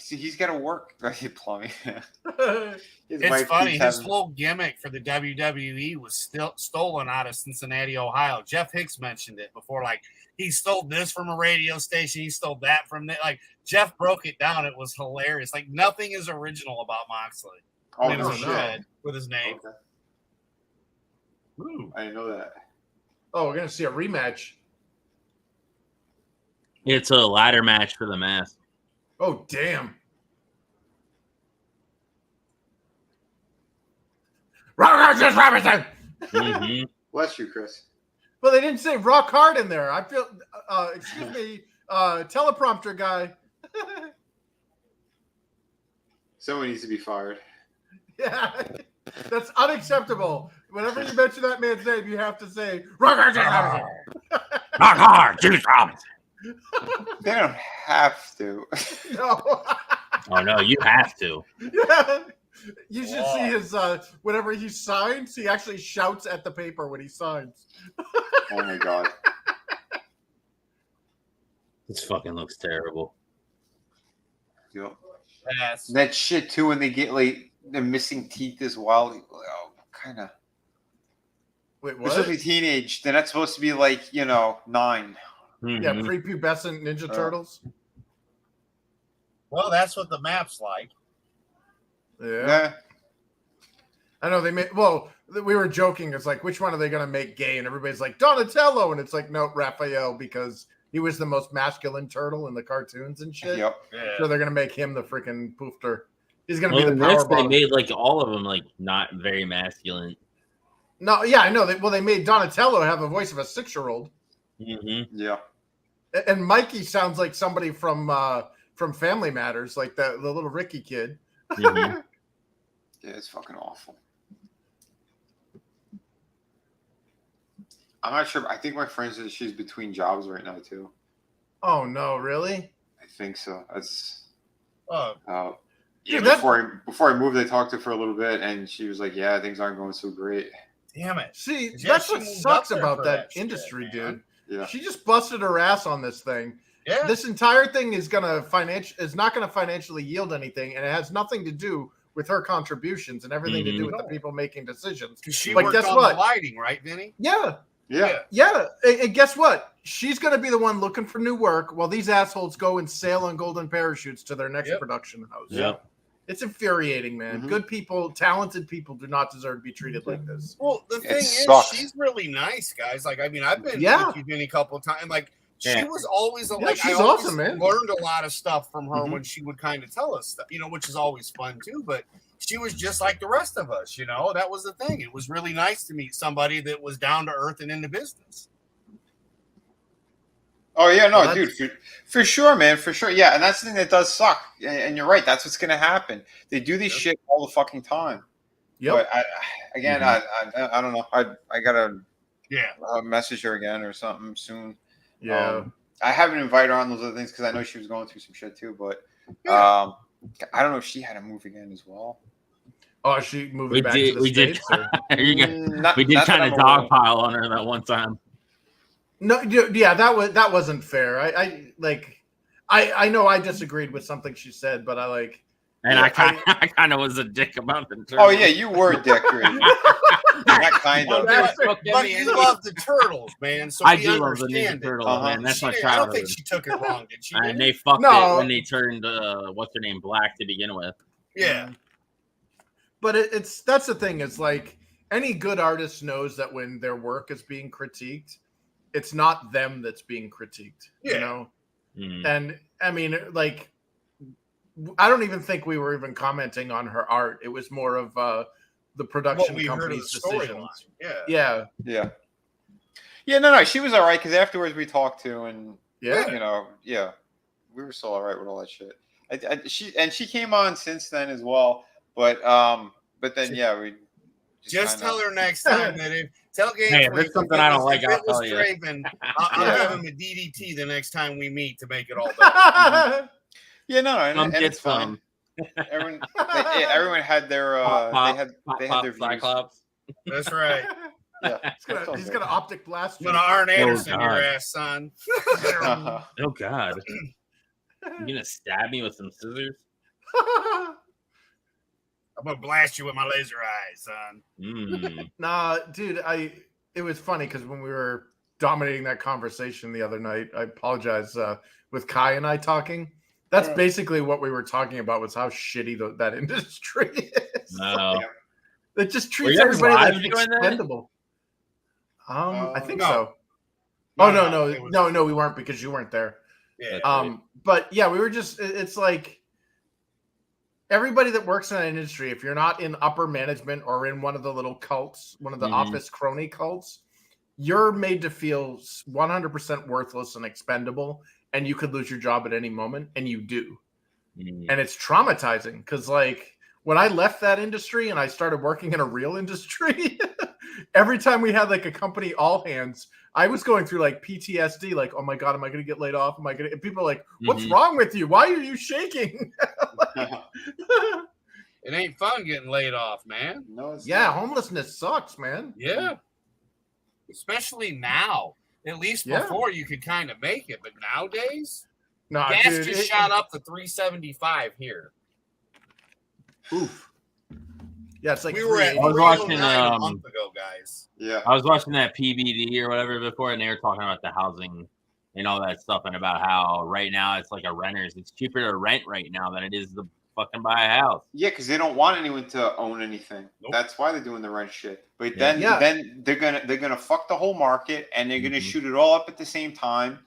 He's got to work. Plumbing. His It's wife funny. keeps His having- whole gimmick for the WWE was still stolen out of Cincinnati, Ohio. Jeff Hicks mentioned it before. Like, he stole this from a radio station. He stole that from that. Like, Jeff broke it down. It was hilarious. Like, nothing is original about Moxley. Oh, It no was shit. red with his name. Okay. Ooh. I didn't know that. Oh, we're gonna see a rematch. It's a ladder match for the mask. Oh, damn. Rogers Robinson. Mm-hmm. Bless you, Chris. Well, they didn't say rock hard in there. I feel. Excuse me, teleprompter guy. Someone needs to be fired. Yeah, that's unacceptable. Whenever you mention that man's name, you have to say Rock hard, Juice Robinson. They don't have to. No. Oh no, you have to. Yeah. You should see his whenever he signs, he actually shouts at the paper when he signs. Oh my god. This fucking looks terrible. Yep. Yes. That shit too when they get like the missing teeth as well. Oh, kind of. Wait, They're what? supposed to be teenage. They're not supposed to be like 9. Mm-hmm. Yeah, prepubescent Ninja Turtles. Well, that's what the map's like. Yeah. I know they made. Well, we were joking. It's like, which one are they going to make gay? And everybody's like Donatello, and it's like, no, Raphael, because he was the most masculine turtle in the cartoons and shit. Yep. Yeah. So they're going to make him the freaking poofter. He's going to Well, be in the power this, they bottom. made like all of them like not very masculine. No, yeah, I know. They made Donatello have a voice of a 6-year-old, Mm-hmm. Yeah. and Mikey sounds like somebody from Family Matters, like the little Ricky kid. Mm-hmm. Yeah, it's fucking awful. I'm not sure. I think my friend says she's between jobs right now too. Oh no, really? I think so. That's. Oh, Yeah, Dude, that's- before I moved, I talked to her for a little bit, and she was like, "Yeah, things aren't going so great." damn it. See, Yeah, that's she what moved sucks up there about for that that shit, industry, man. dude. Yeah. She just busted her ass on this thing. Yeah. This entire thing is not gonna financially yield anything, and it has nothing to do with her contributions and everything to do with the people making decisions. Because she But worked guess on what? the lighting, right, Vinny? Yeah, Yeah. and guess what? She's gonna be the one looking for new work while these assholes go and sail on golden parachutes to their next production house. Yep. It's infuriating, man. Mhm. Good people, talented people do not deserve to be treated like this. Well, the thing is, sucks. she's really nice, guys. Like, I mean, I've been Yeah. with you, Vinny, a couple of times. Like, she Yeah. was always like, she's I always awesome, man. learned a lot of stuff from her Mhm. when she would kind of tell us stuff, which is always fun too. But she was just like the rest of us, That was the thing. It was really nice to meet somebody that was down to earth and into business. Oh yeah, no, Well, dude, for sure, man, for sure. Yeah, and that's the thing that does suck. And you're right. That's what's gonna happen. They do this shit all the fucking time. Yep. But I don't know. I gotta message her again or something soon. Yeah. I haven't invited her on those other things because I know she was going through some shit too. But I don't know if she had to move again as well. Oh, is she moving We back did. to the We did. States? Or? We Not did that kind I'm of aware of. dogpile on her that one time. No, yeah, that wasn't fair. I know I disagreed with something she said, but I I kind of was a dick about the turtle. Oh yeah, you were a dick, right? Not kind of. But you love the turtles, man. So I we do love the Ninja understand it. Turtles, man. That's my I don't childhood. think she took it wrong, did she? And Vinny? they fucked No. it when they turned what's her name black to begin with. Yeah. But that's the thing. It's like any good artist knows that when their work is being critiqued, it's not them that's being critiqued. Yeah. And I mean, like, I don't even think we were even commenting on her art. It was more of the production What we heard of company's the decisions. storyline. Yeah. No. She was all right because afterwards we talked to and Yeah. we were still all right with all that shit. She came on since then as well, but then we just tell her next time that tell Gabe Hey, if there's something I don't like, I'll tell you. Draven, I'll give him a DDT the next time we meet to make it all better. And it's fun. Everyone had their they had their views. Cyclops. That's right. Yeah, He's gonna optic blast I'm you. gonna Arn Anderson God. your ass, son. Oh God! You gonna stab me with some scissors? I'm gonna blast you with my laser eyes, son. Nah, dude, it was funny because when we were dominating that conversation the other night, I apologize, with Kai and I talking. That's basically what we were talking about, was how shitty that industry is. No. It just treats Were you guys everybody like live doing that? expendable. I think No. so. No, we weren't because you weren't there. Yeah. But yeah, we were just, it's like everybody that works in that industry, if you're not in upper management or in one of the little cults, one of the office crony cults, you're made to feel 100% worthless and expendable, and you could lose your job at any moment, and you do. And it's traumatizing because, like, when I left that industry and I started working in a real industry, every time we had like a company all hands, I was going through like PTSD, like, oh my God, am I going to get laid off? Am I going to? People are like, what's wrong with you? Why are you shaking? It ain't fun getting laid off, man. No, it's yeah, not. homelessness sucks, man. Yeah. Especially now. At least before you could kind of make it, but nowadays, gas just shot up to $3.75 here. Oof. Yeah, it's like we were at I was watching a month ago, guys. Yeah, I was watching that PBD or whatever before, and they were talking about the housing and all that stuff, and about how right now it's like a renter's. It's cheaper to rent right now than it is to fucking buy a house. yeah, because they don't want anyone to own anything. Nope. That's why they're doing the rent shit. But then they're gonna fuck the whole market, and they're gonna shoot it all up at the same time,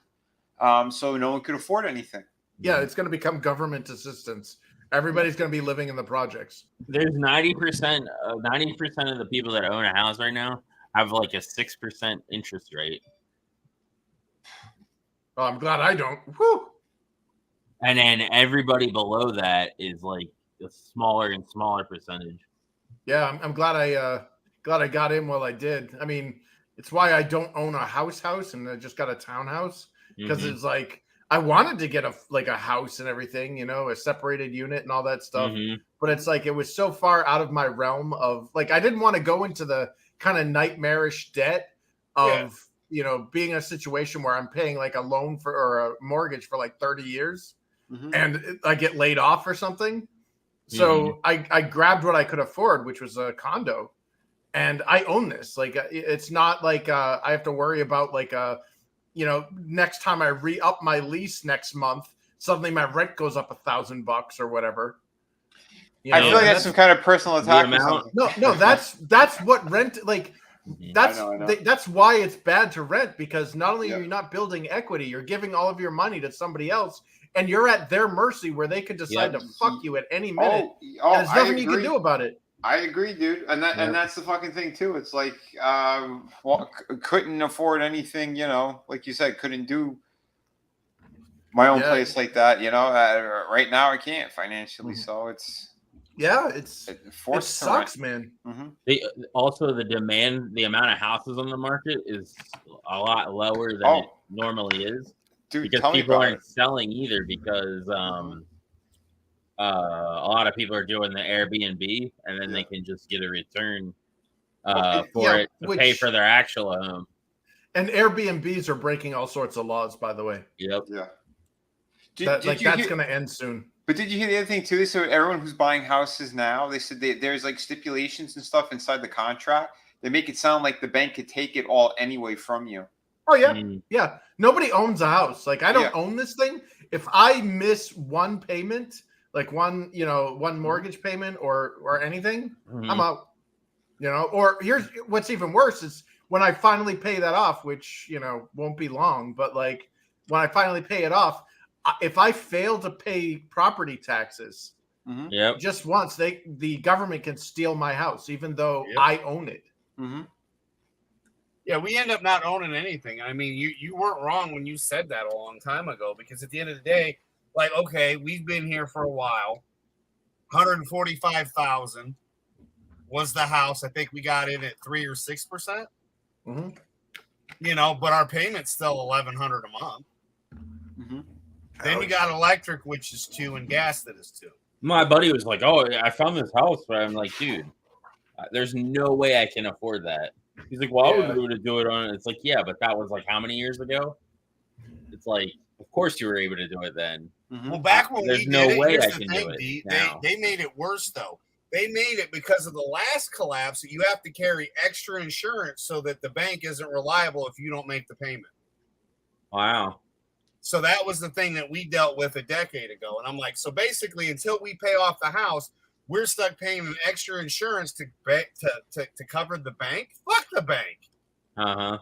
so no one could afford anything. Yeah, it's going to become government assistance. Everybody's going to be living in the projects. There's 90% of the people that own a house right now have like a 6% interest rate. Oh, I'm glad I don't. Whew. And then everybody below that is like a smaller and smaller percentage. Yeah, I'm glad I got in while I did. I mean, it's why I don't own a house, and I just got a townhouse because it's like I wanted to get a house and everything, a separated unit and all that stuff. But it's like it was so far out of my realm of like I didn't want to go into the kind of nightmarish debt of being in a situation where I'm paying like a loan or a mortgage for like 30 years and I get laid off or something. So I grabbed what I could afford, which was a condo, and I own this. Like it's not like I have to worry about like next time I re-up my lease next month, suddenly my rent goes up $1,000 or whatever. I feel like that's some kind of personal attack. No, that's what rent like. That's why it's bad to rent, because not only are you not building equity, you're giving all of your money to somebody else, and you're at their mercy where they could decide to fuck you at any minute. And there's nothing you can do about it. I agree, dude, and that's the fucking thing too. It's like couldn't afford anything, like you said, couldn't do my own place like that, right now I can't financially, so it sucks, man. Also, the amount of houses on the market is a lot lower than it normally is, dude, because people aren't selling either, because a lot of people are doing the Airbnb, and then they can just get a return to pay for their actual home. And Airbnbs are breaking all sorts of laws, by the way. Yep. Yeah. That's going to end soon. But did you hear the other thing too? So everyone who's buying houses now, they said there's like stipulations and stuff inside the contract. They make it sound like the bank could take it all anyway from you. Oh yeah, yeah. Nobody owns a house. Like I don't own this thing. If I miss one payment, like one mortgage payment or anything, I'm out. Or here's what's even worse is when I finally pay that off, which won't be long, but like when I finally pay it off, if I fail to pay property taxes, just once, the government can steal my house, even though I own it. Yeah, we end up not owning anything. I mean, you weren't wrong when you said that a long time ago, because at the end of the day, like, okay, we've been here for a while. 145,000 was the house. I think we got in at 3 or 6%. But our payment's still $1,100 a month. Then you got electric, which is 2, and gas that is 2. My buddy was like, "Oh, I found this house," but I'm like, "Dude, there's no way I can afford that." He's like, "Well, I would be able to do it on." It's like, yeah, but that was like how many years ago? It's like, of course you were able to do it then. Well, back when there's no way I can do it now. They made it worse though. They made it because of the last collapse that you have to carry extra insurance so that the bank isn't reliable if you don't make the payment. Wow. So that was the thing that we dealt with a decade ago. And I'm like, so basically until we pay off the house, we're stuck paying an extra insurance to cover the bank. Fuck the bank. I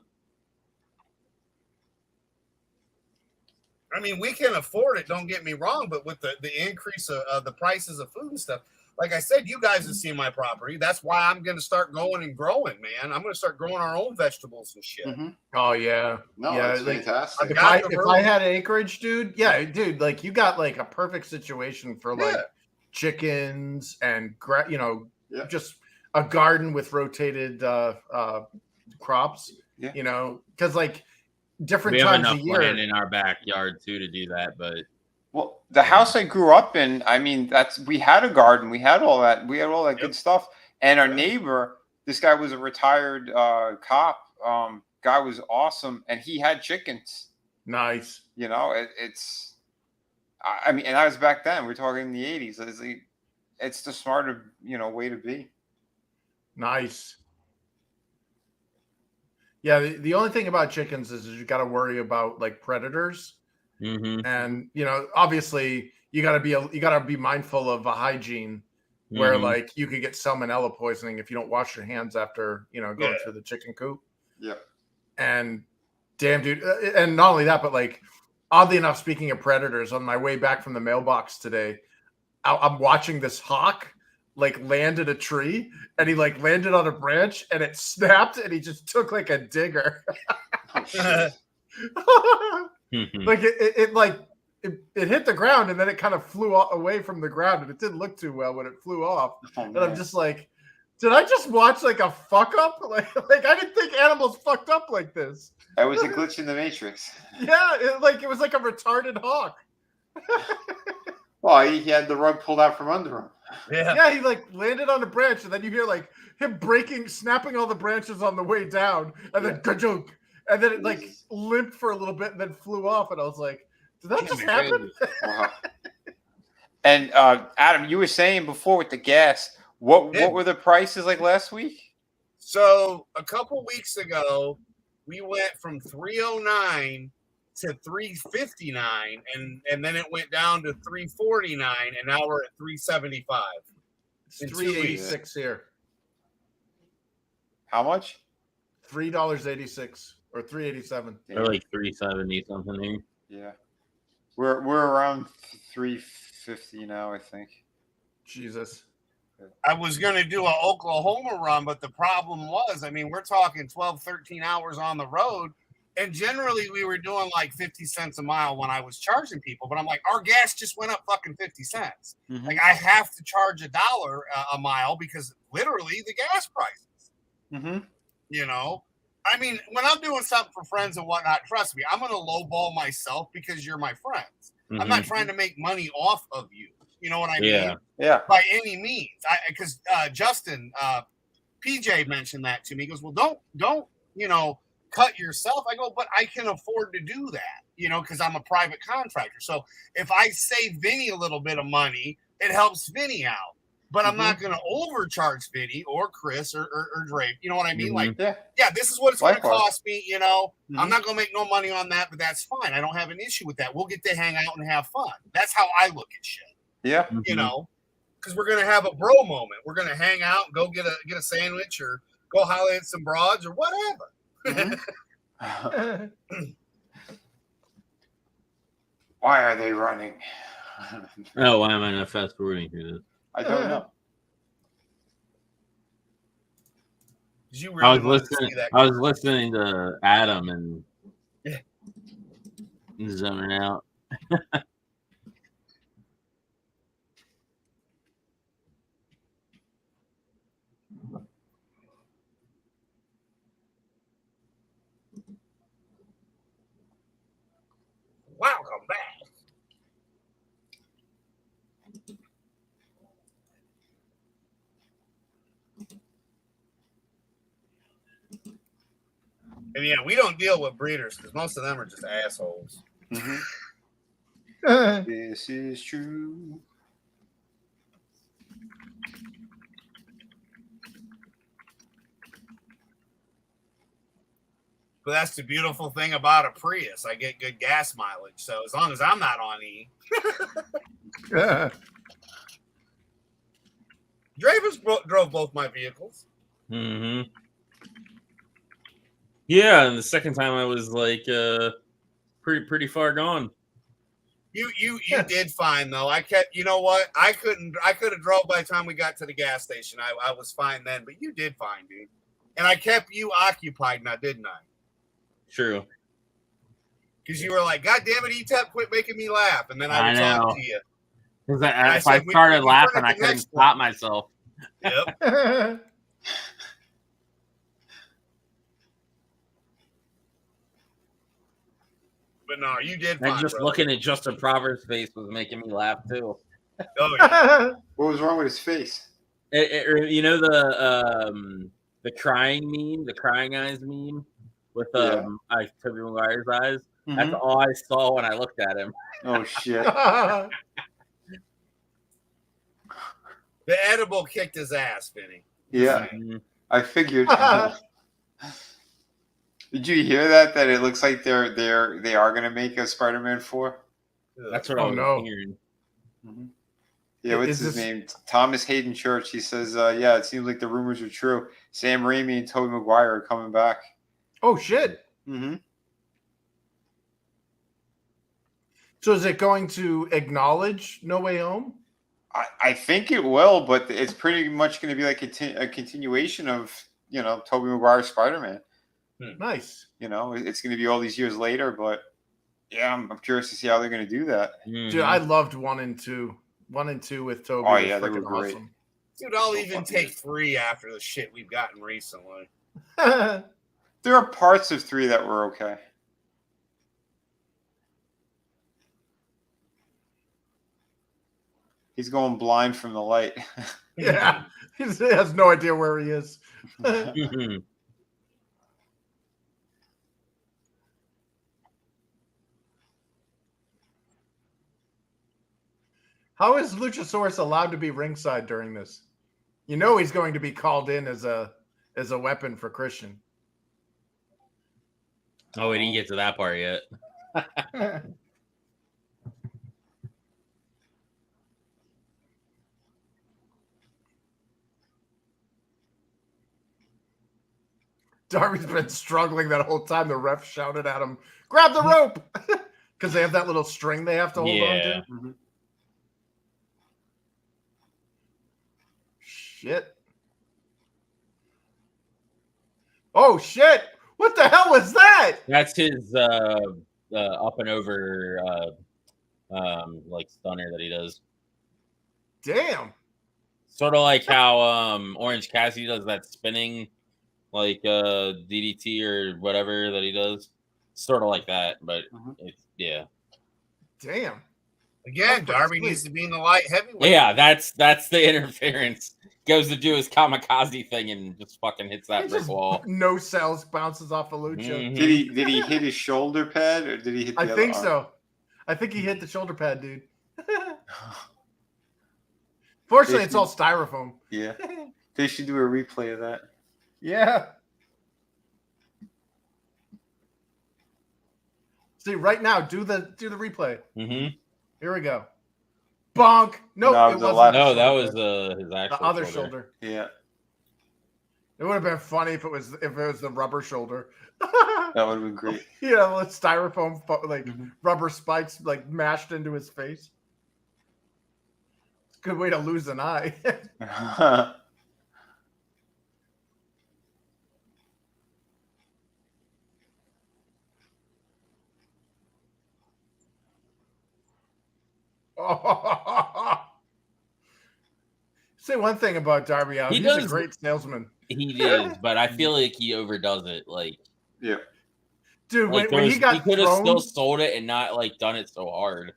mean, we can afford it, don't get me wrong, but with the increase of the prices of food and stuff, like I said, you guys have seen my property. That's why I'm going to start going and growing, man. I'm going to start growing our own vegetables and shit. Oh, yeah. No, yeah, it's fantastic. If I had acreage, dude, like you got like a perfect situation for like chickens and Yeah. just a garden with rotated crops. Yeah. Because like different We have times enough a year. land in our backyard too to do that, but Well, the house I grew up in, I mean, we had a garden, we had all that, good stuff. And our neighbor, this guy was a retired cop. Guy was awesome, and he had chickens. Nice. It's. I mean, and that was back then. We're talking in the 80s. It's the smarter, way to be. Nice. Yeah, the only thing about chickens is you got to worry about like predators, and obviously you got to be mindful of hygiene, where like you could get salmonella poisoning if you don't wash your hands after going through the chicken coop. Yeah. And damn, dude, and not only that, but like oddly enough, speaking of predators, on my way back from the mailbox today, I'm watching this hawk like land in a tree, and he like landed on a branch and it snapped and he just took like a digger. Like it hit the ground and then it kind of flew away from the ground, and it didn't look too well when it flew off. And I'm just like, did I just watch like a fuck up? Like I didn't think animals fucked up like this. That was a glitch in the Matrix. Yeah, it was like a retarded hawk. Well, he had the rug pulled out from under him. Yeah, he like landed on a branch, and then you hear like him snapping all the branches on the way down, and then ka-junk, and then it like limped for a little bit and then flew off, and I was like, did that just happen? And Adam, you were saying before with the gas, what were the prices like last week? So a couple weeks ago, we went from 309 to 359, and then it went down to 349, and now we're at 375. It's 386 here. How much? $3.86 or 387. They're like 370 something here. Yeah, we're around 350 now, I think. Jesus. I was going to do an Oklahoma run, but the problem was, I mean, we're talking 12, 13 hours on the road. And generally we were doing like 50 cents a mile when I was charging people, but I'm like, our gas just went up fucking 50 cents. Like I have to charge $1 a mile because literally the gas prices, I mean, when I'm doing something for friends and whatnot, trust me, I'm going to lowball myself because you're my friends. I'm not trying to make money off of you. You know what I mean? Yeah. By any means. Because Justin, PJ mentioned that to me. He goes, well, don't, cut yourself. I go, but I can afford to do that, because I'm a private contractor. So if I save Vinny a little bit of money, it helps Vinny out. But I'm not going to overcharge Vinny or Chris or Drake. You know what I mean? Like, this is what it's going to cost me. I'm not going to make no money on that, but that's fine. I don't have an issue with that. We'll get to hang out and have fun. That's how I look at shit. Yeah. Because we're going to have a bro moment. We're going to hang out and go get a sandwich or go holler at some broads or whatever. Why are they running? Why am I not fast forwarding through this? I don't know. You really I was listening to Adam and zoning out. Welcome back. And yeah, we don't deal with breeders because most of them are just assholes. This is true. But that's the beautiful thing about a Prius. I get good gas mileage. So as long as I'm not on E. Draven's drove both my vehicles. Yeah, and the second time I was like pretty far gone. You did fine though. I kept, you know what? I could have drove by the time we got to the gas station. I was fine then, but you did fine, dude. And I kept you occupied now, didn't I? True. Because you were like, God damn it, Etep, quit making me laugh. And then I would talk to you. Because I if I said, started we laughing, turn I it to couldn't next stop one. myself. Yep. But no, you did fine, And just brother. looking at Justin Proverb's face was making me laugh too. Oh, yeah. What was wrong with his face? You know the crying meme, the crying eyes meme with Tobey Maguire's eyes. That's all I saw when I looked at him. Oh shit! The edible kicked his ass, Vinny. Yeah, I figured. Did you hear that? That it looks like they are going to make a Spider-Man 4. That's what I was hearing. Mm-hmm. Yeah, what's his name? Thomas Hayden Church. He says, "Yeah, it seems like the rumors are true. Sam Raimi and Tobey Maguire are coming back." Oh shit! Mm-hmm. So is it going to acknowledge No Way Home? I think it will, but it's pretty much going to be like a continuation of Tobey Maguire's Spider-Man. Nice. It's going to be all these years later, but yeah, I'm curious to see how they're going to do that. Dude, I loved 1 and 2. 1 and 2 with Tobey. Oh yeah, they were great. Awesome. Dude, I'll even take 3 after the shit we've gotten recently. There are parts of 3 that were okay. He's going blind from the light. Yeah, he has no idea where he is. How is Luchasaurus allowed to be ringside during this? You know he's going to be called in as a weapon for Christian. Oh, we didn't get to that part yet. Darby's been struggling that whole time. The ref shouted at him, "Grab the rope!" Because they have that little string they have to hold on to. Mm-hmm. Shit. Oh, shit. What the hell was that? That's his up and over like stunner that he does. Damn. Sort of like how Orange Cassidy does that spinning like DDT or whatever that he does. Sort of like that, but it's Damn. Again, Darby needs to be in the light heavyweight. Yeah, that's the interference. Goes to do his kamikaze thing and just fucking hits that brick wall. No cells, bounces off a Lucha. Mm-hmm. Did he hit his shoulder pad or did he hit the other think arm? so. I think he hit the shoulder pad, dude. Fortunately, it's all styrofoam. Yeah. They should do a replay of that. Yeah. See, right now, do the replay. Mm-hmm. Here we go. Bonk. Nope, No, it wasn't. No, that was his actual the other shoulder. Yeah. It would have been funny if it was the rubber shoulder. That would have been great. Yeah, with styrofoam rubber spikes like mashed into his face. It's a good way to lose an eye. Say one thing about Darby Allin. He's a great salesman. He is, but I feel like he overdoes it. Like, yeah, dude, like when he got he could have still sold it and not like done it so hard.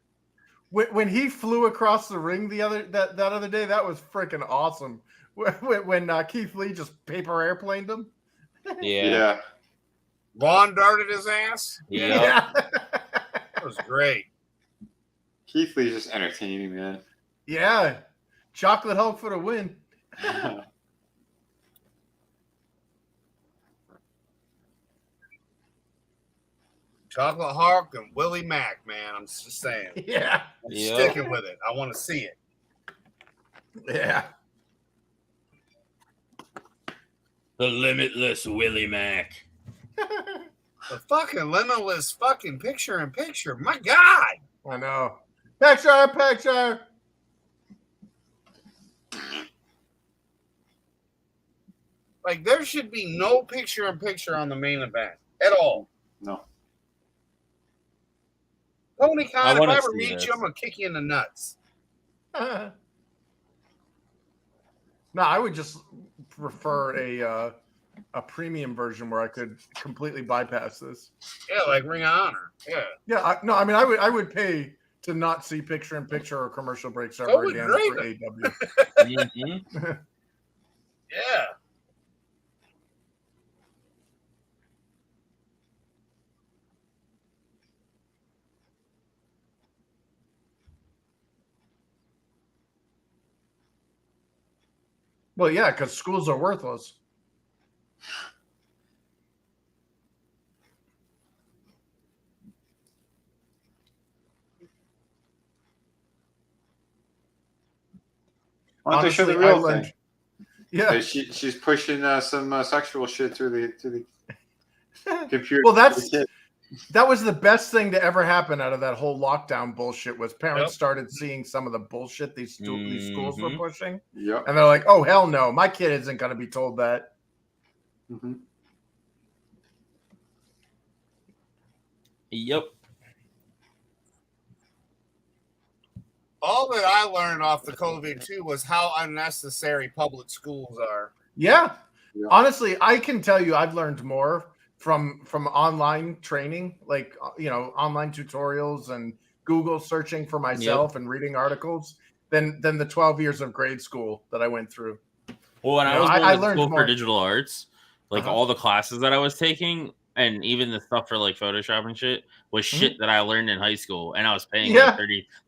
When he flew across the ring that other day, that was freaking awesome. When Keith Lee just paper airplaned him. Yeah. Vaughn darted his ass. Yeah. That was great. Keith Lee's just entertaining, man. Yeah. Chocolate Hulk for the win. Chocolate Hulk and Willie Mack, man. I'm just saying. Yeah. Sticking with it. I want to see it. Yeah. The limitless Willie Mack. The fucking limitless fucking picture-in-picture. My God. I know. Picture. Like, there should be no picture-in-picture on the main event at all. No. Tony Khan, if I ever meet you, I'm going to kick you in the nuts. No, I would just prefer a premium version where I could completely bypass this. Yeah, like Ring of Honor. Yeah. Yeah, I mean, I would pay to not see picture-in-picture or commercial breaks ever would again Draven. for AEW. Mm-hmm. Yeah. Well, yeah, because schools are worthless. Why don't they show the Honestly, I real learned- thing? Yeah. She's pushing some sexual shit through the computer. Well, for the kid. that was the best thing to ever happen out of that whole lockdown bullshit was parents Yep. started seeing some of the bullshit these schools were pushing. Yep. And they're like, oh, hell no, my kid isn't going to be told that. Mhm. Yep. All that I learned off the COVID too was how unnecessary public schools are. Yeah. Yeah. Honestly, I can tell you I've learned more from online training, like, online tutorials and Google searching for myself and reading articles than the 12 years of grade school that I went through. Well, when You I know, was I going to learned school more. for digital arts, like all the classes that I was taking, and even the stuff for like Photoshop and shit, was shit that I learned in high school, and I was paying like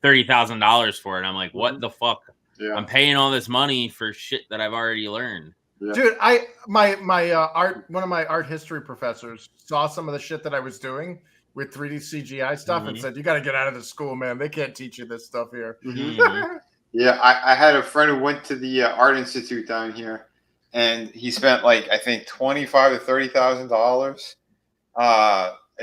$30,000 for it. I'm like, what the fuck? Yeah. I'm paying all this money for shit that I've already learned. Yeah. Dude, one of my art history professors saw some of the shit that I was doing with 3D CGI stuff and said, "You got to get out of the school, man. They can't teach you this stuff here." Mhm. Yeah, I had a friend who went to the Art Institute down here, and he spent like I think $25,000 to $30,000.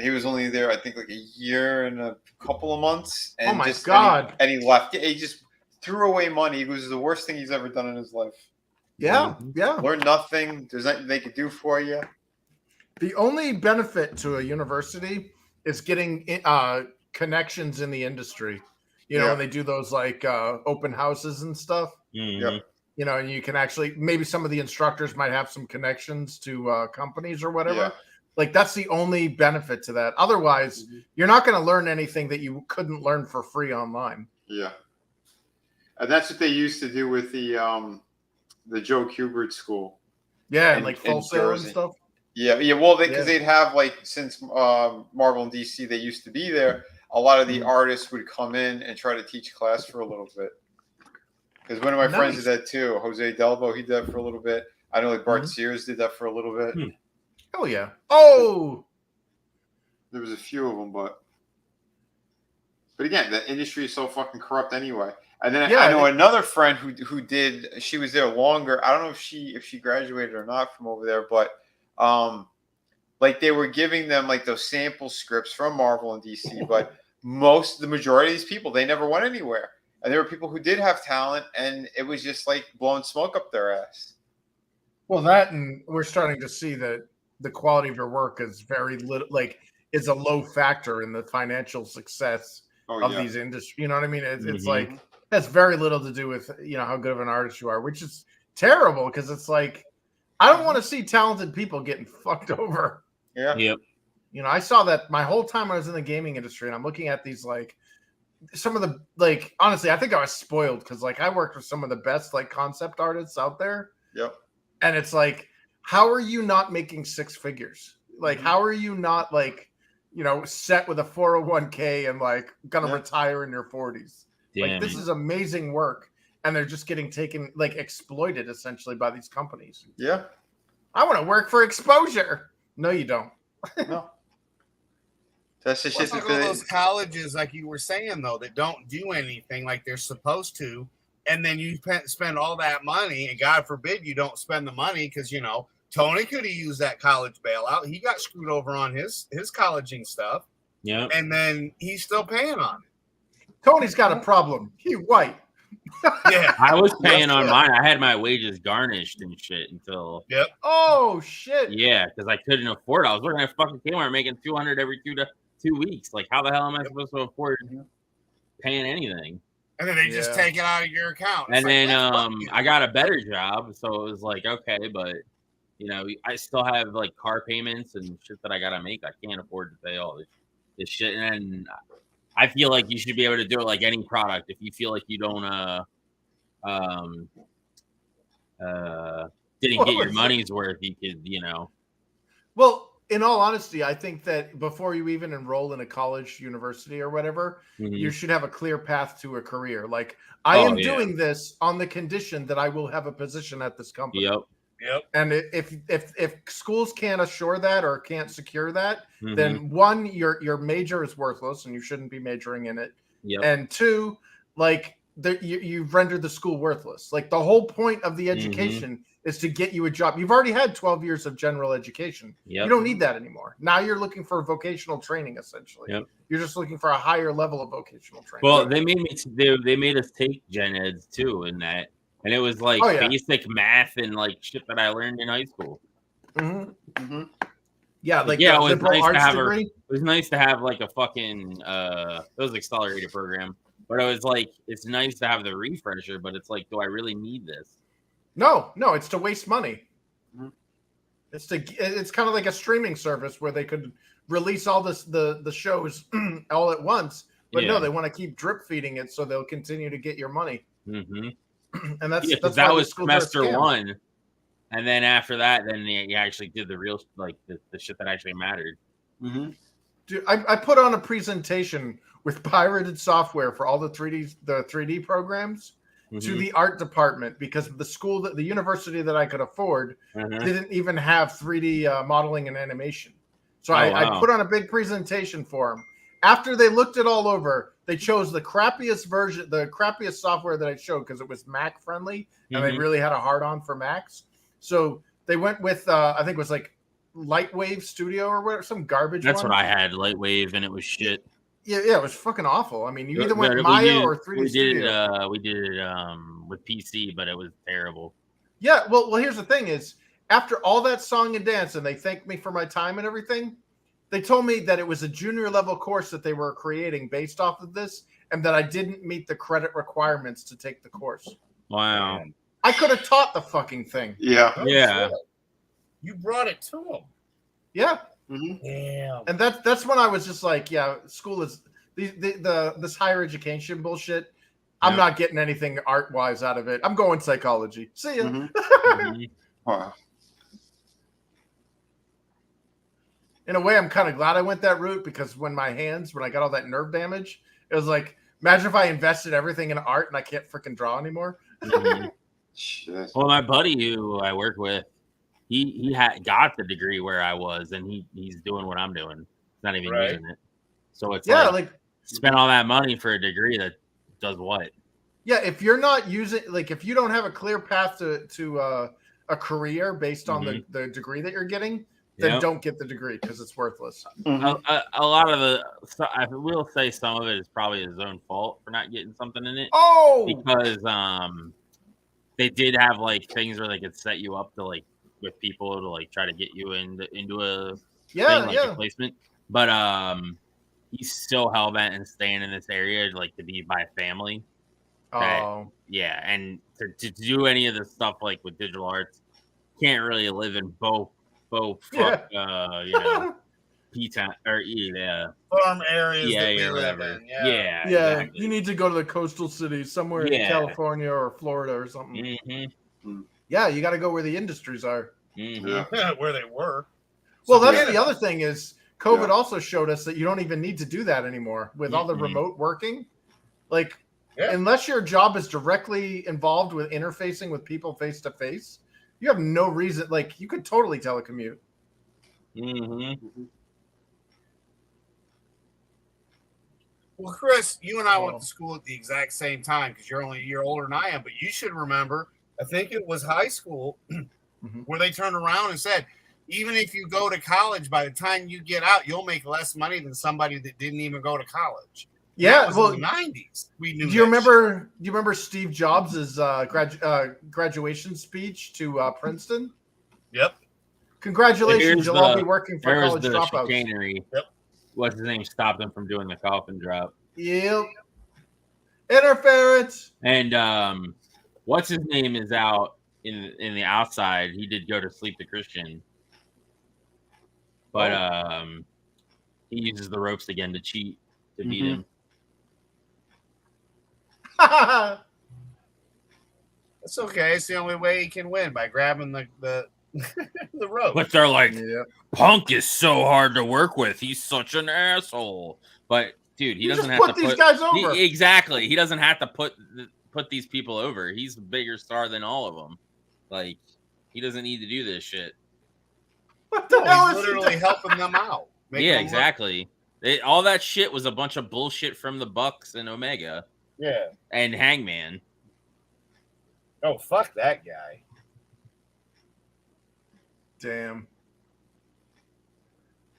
He was only there, I think, like a year and a couple of months. And Oh my God. And he left. He just threw away money. It was the worst thing he's ever done in his life. Yeah, yeah. Learned nothing. There's nothing they could do for you. The only benefit to a university is getting connections in the industry. And they do those like open houses and stuff. Mhm. And you can actually, maybe some of the instructors might have some connections to companies or whatever. Yeah. Like, that's the only benefit to that. Otherwise, you're not going to learn anything that you couldn't learn for free online. Yeah. And that's what they used to do with the Joe Kubert school. Yeah, in like Full Sail and Jersey. stuff. Yeah. Well, because they'd have, like, since Marvel and DC, they used to be there, a lot of the artists would come in and try to teach class for a little bit. Because one of my friends did that too. Jose Delbo, he did that for a little bit. I know, like, Bart Sears did that for a little bit. Oh, yeah. Oh! There was a few of them, but again, the industry is so fucking corrupt anyway. And then I know another friend who did. She was there longer. I don't know if she graduated or not from over there, but like they were giving them like those sample scripts from Marvel and DC. But the majority of these people, they never went anywhere. And there were people who did have talent, and it was just like blowing smoke up their ass. Well, that, and we're starting to see that the quality of your work is very little, like, is a low factor in the financial success of these industries. You know what I mean? It's like, has very little to do with, how good of an artist you are, which is terrible because it's like, I don't want to see talented people getting fucked over. Yeah. Yep. I saw that my whole time I was in the gaming industry, and I'm looking at these, like, some of the, like, honestly, I think I was spoiled because, like, I worked with some of the best, like, concept artists out there. Yep. And it's like, how are you not making six figures? Like, how are you not, like, set with a 401k and, like, gonna retire in your 40s? Like, this is amazing work. And they're just getting taken, like, exploited essentially by these companies. Yeah. I want to work for exposure. No, you don't. No. That's the shit. Like all those colleges, like you were saying, though, that don't do anything like they're supposed to. And then you spend all that money, and God forbid you don't spend the money because, Tony could have used that college bailout. He got screwed over on his colleging stuff. Yeah. And then he's still paying on it. Tony's got a problem. He white. Yeah. I was paying on mine. I had my wages garnished and shit until. Yep. Oh, shit. Yeah, because I couldn't afford it. I was working at fucking Kmart making $200 every 2 weeks. Like, how the hell am I supposed to afford paying anything? And then they just take it out of your account. And then I got a better job, so it was like, okay, but you know, I still have like car payments and shit that I gotta make. I can't afford to pay all this shit. And I feel like you should be able to do it like any product. If you feel like you don't didn't get your money's worth, you could, you know. Well, in all honesty, I think that before you even enroll in a college, university, or whatever, you should have a clear path to a career. Like, I am doing this on the condition that I will have a position at this company. Yep. And if schools can't assure that or can't secure that, then one, your major is worthless and you shouldn't be majoring in it. And two, like you've rendered the school worthless. Like the whole point of the education is to get you a job. You've already had 12 years of general education. You don't need that anymore. Now you're looking for vocational training, essentially. You're just looking for a higher level of vocational training. Well, they made us take gen eds too in that. And it was like basic math and like shit that I learned in high school. Yeah, like it was nice to have it was nice to have like a fucking it was accelerated program. But it was like it's nice to have the refresher, but it's like, do I really need this? No, it's to waste money. It's kind of like a streaming service where they could release all the shows all at once, but no, they want to keep drip feeding it so they'll continue to get your money. And that's that was semester one, and then after that, then you actually did the real like the shit that actually mattered. Dude, I put on a presentation with pirated software for all the 3D programs to the art department because the university that I could afford didn't even have 3D modeling and animation. So I put on a big presentation for them. After they looked it all over, they chose the crappiest version, the crappiest software that I showed because it was Mac friendly and they really had a hard on for Macs. So they went with, I think it was like Lightwave Studio or whatever, some garbage. That's what I had, Lightwave, and it was shit. Yeah, it was fucking awful. I mean, you either went Maya or 3D Studio. We did it with PC, but it was terrible. Yeah, well, here's the thing is, after all that song and dance, and they thanked me for my time and everything, they told me that it was a junior level course that they were creating based off of this, and that I didn't meet the credit requirements to take the course. Wow. I could have taught the fucking thing. Yeah. Shit. You brought it to them. Yeah. Damn. And that's when I was just like, yeah, school is this higher education bullshit. I'm not getting anything art wise out of it. I'm going psychology. See ya. Wow. In a way, I'm kind of glad I went that route because when I got all that nerve damage, it was like, imagine if I invested everything in art and I can't freaking draw anymore. Shit. Well, my buddy who I work with, he got the degree where I was, and he's doing what I'm doing. He's not even using it. So it's like spend all that money for a degree that does what? Yeah, if you're not using, like, if you don't have a clear path to a career based on the degree that you're getting, then don't get the degree because it's worthless. A lot of I will say some of it is probably his own fault for not getting something in it. Oh, because they did have like things where they could set you up to like with people to like try to get you into a thing, like a placement. But he's still hell bent and staying in this area like to be by family. And to do any of the stuff like with digital arts, can't really live in both P-town or farm areas that we live whatever. in. Yeah. Exactly. You need to go to the coastal cities somewhere in California or Florida or something. Yeah, you got to go where the industries are. Where they were. Well, that's the other thing is COVID also showed us that you don't even need to do that anymore with all the remote working. Like, unless your job is directly involved with interfacing with people face to face, you have no reason. Like, you could totally telecommute. Well, Chris, you and I went to school at the exact same time because you're only a year older than I am. But you should remember, I think it was high school where they turned around and said, even if you go to college, by the time you get out, you'll make less money than somebody that didn't even go to college. Yeah, well, in the 90s, we knew. Do you remember Steve Jobs' graduation speech to Princeton? Yep. Congratulations, you'll all be working for college dropouts. Chicanery. What's his name stopped him from doing the coffin drop. Yep. Interference. And what's his name is out in the outside. He did go to sleep to Christian, but he uses the ropes again to cheat to beat him. It's okay. It's the only way he can win, by grabbing the the rope. But they're like, Punk is so hard to work with. He's such an asshole. But dude, he doesn't have to put these guys over. Exactly. He doesn't have to put these people over. He's a bigger star than all of them. Like, he doesn't need to do this shit. What the hell is literally helping them out? Yeah, exactly. All that shit was a bunch of bullshit from the Bucks and Omega. Yeah. And Hangman. Oh, fuck that guy. Damn.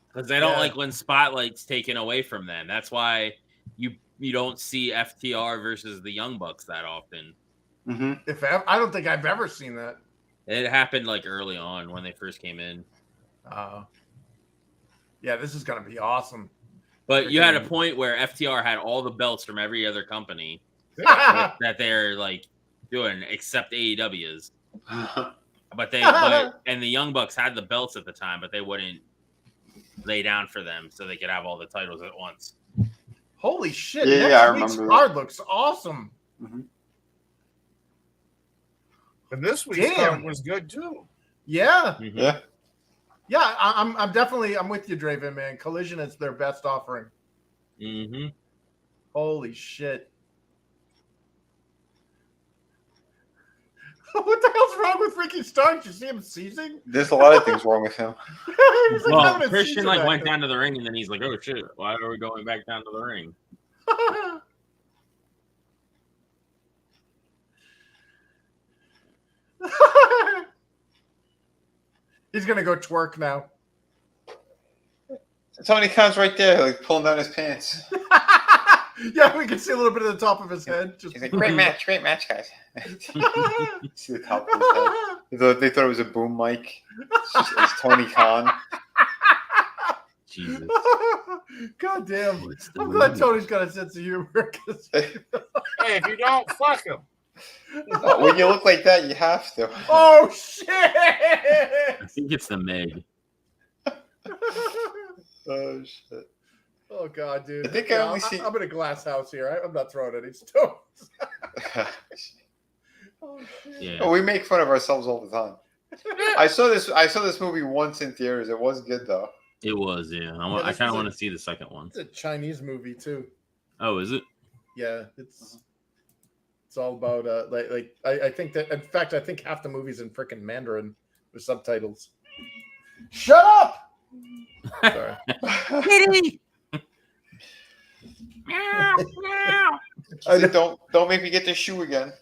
Because they don't like when spotlight's taken away from them. That's why you don't see FTR versus the Young Bucks that often. Mm-hmm. I don't think I've ever seen that. It happened like early on when they first came in. Yeah, this is gonna be awesome. But you had a point where FTR had all the belts from every other company that they're like doing, except AEW's. But and the Young Bucks had the belts at the time, but they wouldn't lay down for them so they could have all the titles at once. Holy shit! Yeah, I remember. Card looks awesome. Mm-hmm. And this week's card was good too. Yeah, yeah. I'm definitely with you, Draven, man. Collision is their best offering. Mm-hmm. Holy shit! What the hell's wrong with Ricky Starks? You see him seizing? There's a lot of things wrong with him. Well, Christian went down to the ring, and then he's like, "Oh shit, why are we going back down to the ring?" He's gonna go twerk now. Tony Khan's right there, like pulling down his pants. Yeah, we can see a little bit of the top of his head. He's like, great match, guys. See the top of his head. They thought it was a boom mic. It's Tony Khan. Jesus. God damn. I'm glad Tony's got a sense of humor. Hey, if you don't, fuck him. When you look like that, you have to. Oh, shit! I think it's the Meg. Oh, shit. Oh, God, dude. I think I'm in a glass house here. I'm not throwing any stones. Oh, shit. Yeah. Oh, we make fun of ourselves all the time. I saw this movie once in theaters. It was good, though. It was, yeah. I kind of want to see the second one. It's a Chinese movie, too. Oh, is it? Yeah, it's all about I think that, in fact, I think half the movie's in freaking Mandarin with subtitles. Shut up! Sorry. Kitty! Don't make me get this shoe again.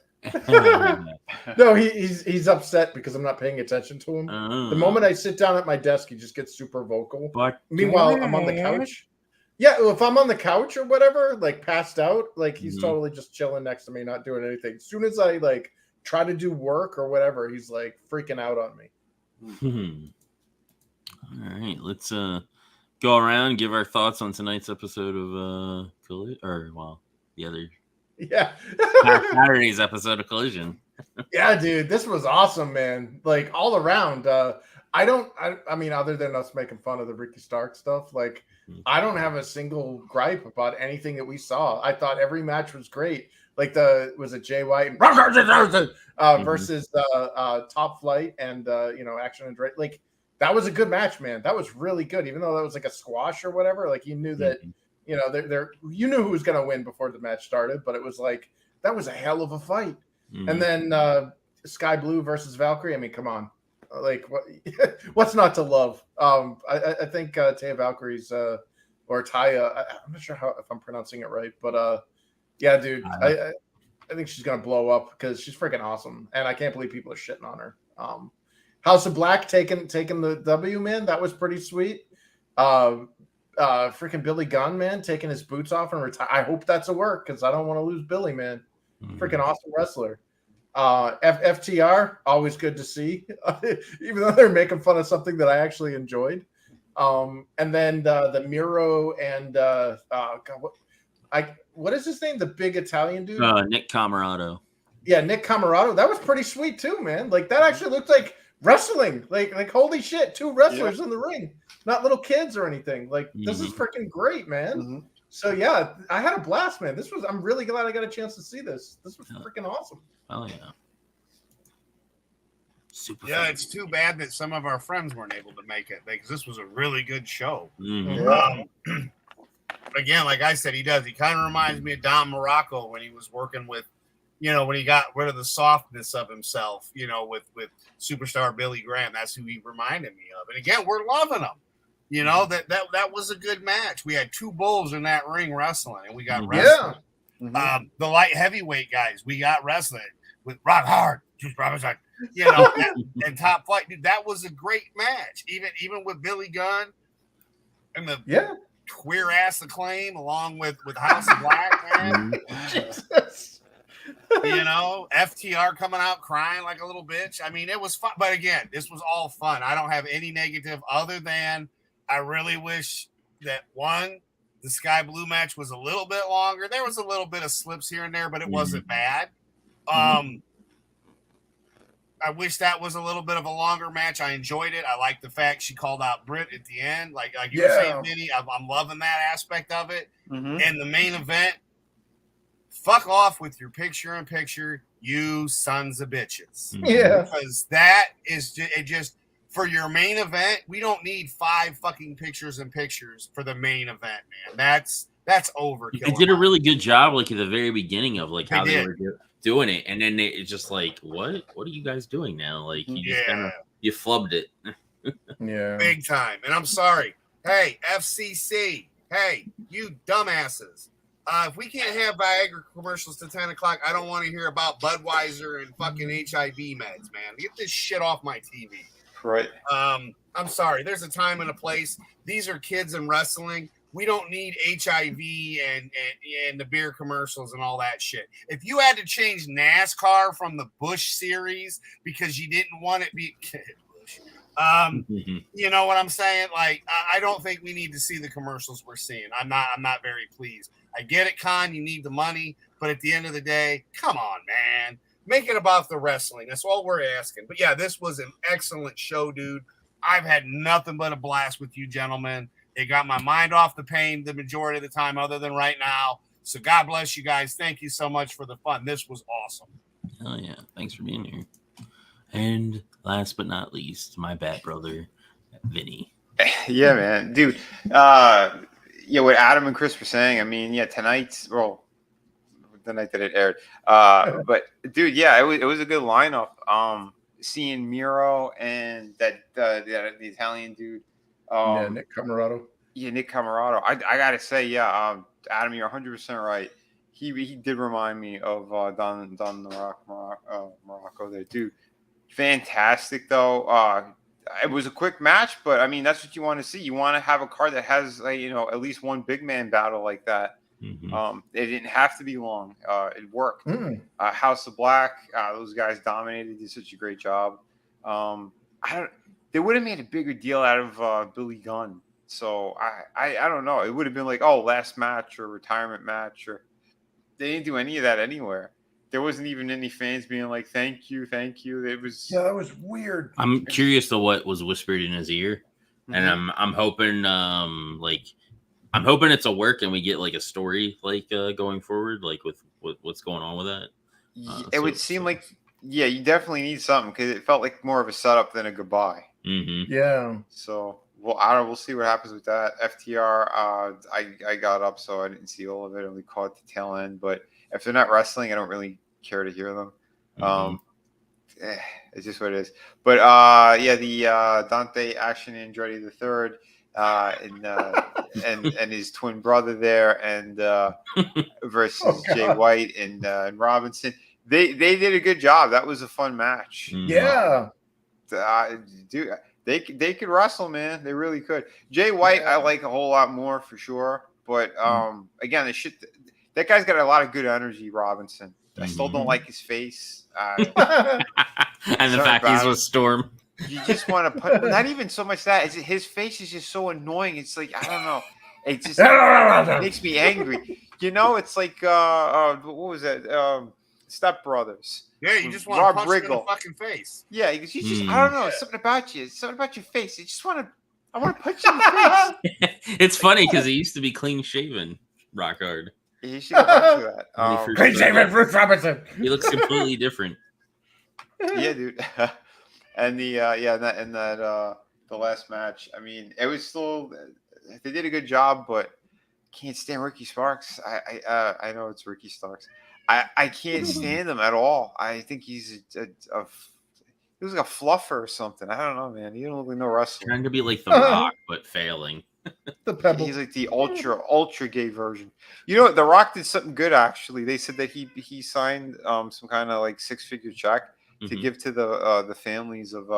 No, he's upset because I'm not paying attention to him. The moment I sit down at my desk, he just gets super vocal. Meanwhile, I'm on the couch. Yeah, if I'm on the couch or whatever, like passed out, like he's totally just chilling next to me, not doing anything. As soon as I like try to do work or whatever, he's like freaking out on me. All right, let's go around, give our thoughts on tonight's episode of the other Saturday's episode of Collision. Yeah, dude, this was awesome, man. Like all around. I mean, other than us making fun of the Ricky Stark stuff, like I don't have a single gripe about anything that we saw. I thought every match was great. Like was it Jay White and versus Top Flight and Action and Andretti. Like that was a good match, man. That was really good, even though that was like a squash or whatever. Like you knew that you knew who was gonna win before the match started, but it was like that was a hell of a fight. And then Sky Blue versus Valkyrie. I mean, come on. Like what's not to love? I think Taya Valkyrie's or Taya. I'm not sure if I'm pronouncing it right, but yeah, dude, I think she's gonna blow up because she's freaking awesome, and I can't believe people are shitting on her. House of Black taking the W, man. That was pretty sweet. Freaking Billy Gunn, man, taking his boots off and retire. I hope that's a work because I don't want to lose Billy, man. Freaking awesome wrestler. FTR, always good to see, even though they're making fun of something that I actually enjoyed. And then the Miro and what is his name? The big Italian dude? Nick Camarado. Yeah, Nick Camarado. That was pretty sweet too, man. Like that actually looked like wrestling. Like holy shit, 2 wrestlers in the ring, not little kids or anything. Like this is freaking great, man. So yeah, I had a blast, man. I'm really glad I got a chance to see this. This was freaking awesome. Oh yeah. Super. Yeah, fun. it's too bad that some of our friends weren't able to make it because this was a really good show. Again, like I said, he kind of reminds me of Don Morocco when he was working with, when he got rid of the softness of himself, with superstar Billy Graham. That's who he reminded me of. And again, we're loving him. That was a good match. We had 2 bulls in that ring wrestling, and we got wrestling. The light heavyweight guys, we got wrestling with Rock Hard, Juice Robinson, and Top Flight. Dude, that was a great match. Even with Billy Gunn and the queer ass Acclaim, along with House of Black, man. Jesus. FTR coming out crying like a little bitch. I mean, it was fun. But again, this was all fun. I don't have any negative other than I really wish that the Skye Blue match was a little bit longer. There was a little bit of slips here and there, but it wasn't bad. I wish that was a little bit of a longer match. I enjoyed it. I like the fact she called out Britt at the end. Like you were saying, Vinny, I'm loving that aspect of it. And the main event, fuck off with your picture-in-picture, you sons of bitches. Yeah. Because that is just for your main event, we don't need 5 fucking pictures-in-pictures for the main event, man. That's overkill. They did a really good job, like at the very beginning of like how they were doing it, and then it's just like, what are you guys doing now? Like you flubbed it. Big time. And I'm sorry. Hey, FCC. Hey, you dumbasses. If we can't have Viagra commercials to 10 o'clock, I don't want to hear about Budweiser and fucking HIV meds, man. Get this shit off my TV. Right. I'm sorry. There's a time and a place. These are kids in wrestling. We don't need HIV and the beer commercials and all that shit. If you had to change NASCAR from the Bush series because you didn't want it to be Bush, you know what I'm saying? Like, I don't think we need to see the commercials we're seeing. I'm not very pleased. I get it, Con. You need the money, but at the end of the day, come on, man. Make it about the wrestling. That's all we're asking. But yeah, this was an excellent show, dude. I've had nothing but a blast with you gentlemen. It got my mind off the pain the majority of the time, other than right now. So God bless you guys. Thank you so much for the fun. This was awesome. Hell yeah. Thanks for being here. And last but not least, my bad brother, Vinny. Yeah, man. Dude, what Adam and Chris were saying, I mean, the night that it aired. But, dude, yeah, it was a good lineup. Seeing Miro and the Italian dude. Nick Camarado. Yeah, Nick Camarado. I gotta say, Adam, you're 100% right. He did remind me of Don Morocco there, dude. Fantastic though. It was a quick match, but I mean that's what you want to see. You want to have a card that has at least one big man battle like that. It didn't have to be long. It worked. House of Black, those guys dominated. Did such a great job. They would have made a bigger deal out of Billy Gunn. So I don't know. It would have been like, last match or retirement match, or they didn't do any of that anywhere. There wasn't even any fans being like, thank you. It was that was weird. I'm curious to what was whispered in his ear. And I'm hoping I'm hoping it's a work and we get like a story going forward, like with what's going on with that. It would seem like you definitely need something because it felt like more of a setup than a goodbye. Yeah. So we'll see what happens with that. FTR, I got up, so I didn't see all of it. I only caught the tail end. But if they're not wrestling, I don't really care to hear them. It's just what it is. But the Dante Action Andretti III, and his twin brother there, and versus Jay White and Robinson. They did a good job. That was a fun match. Yeah. Dude, they could wrestle, man. They really could. Jay White, I like a whole lot more for sure. But again, that guy's got a lot of good energy. Robinson, I still don't like his face. And the fact he's with Storm. You just want to put. Not even so much that his face is just so annoying. It's like I don't know. It just makes me angry. You know, it's like what was that? Step Brothers. Yeah, you just want to punch him in the fucking face. Yeah, he goes, you just I don't know, something about you, something about your face. I want to punch you in the face. It's funny because he used to be clean shaven, rock hard. You should go back to that. Clean shaven, Bruce Robinson. He looks completely different. Yeah, dude. And the the last match. I mean, it was still they did a good job, but can't stand Ricky Sparks. I know it's Ricky Starks. I can't stand him at all. I think he's he was like a fluffer or something. I don't know, man. He don't look like no wrestler. Trying to be like The Rock, but failing. The Pebble. He's like the ultra gay version. You know, The Rock did something good actually. They said that he signed some kind of like 6-figure check to give to the families of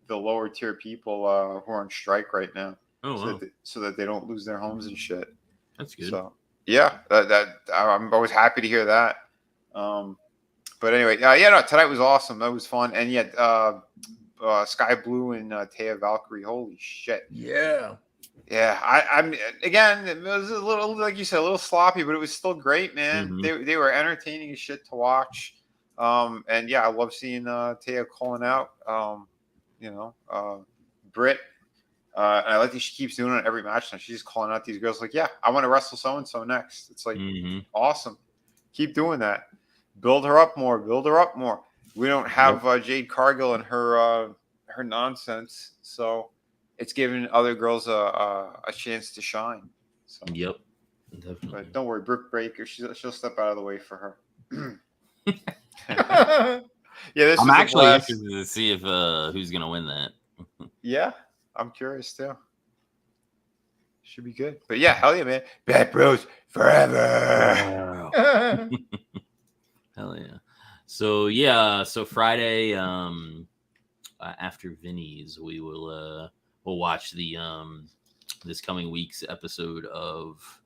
the lower tier people who are on strike right now. Oh, so that they don't lose their homes and shit. That's good. So yeah, that I'm always happy to hear that. But anyway, no, tonight was awesome. That was fun, and yet Skye Blue and Taya Valkyrie. Holy shit! Yeah. I'm again. It was a little, like you said, a little sloppy, but it was still great, man. They were entertaining as shit to watch. And yeah, I love seeing Taya calling out. Britt. And I like that she keeps doing it every match now. She's just calling out these girls like, yeah, I want to wrestle so-and-so next. It's like, awesome. Keep doing that. Build her up more. We don't have Jade Cargill and her nonsense. So it's giving other girls a chance to shine. So, yep. Definitely. But don't worry, Britt Baker, she'll step out of the way for her. Yeah, I'm actually interested to see if who's going to win that. Yeah. I'm curious too. Should be good. But yeah, hell yeah, man. Bad Bros forever. Hell yeah. So Friday, after Vinny's, we will we'll watch the this coming week's episode of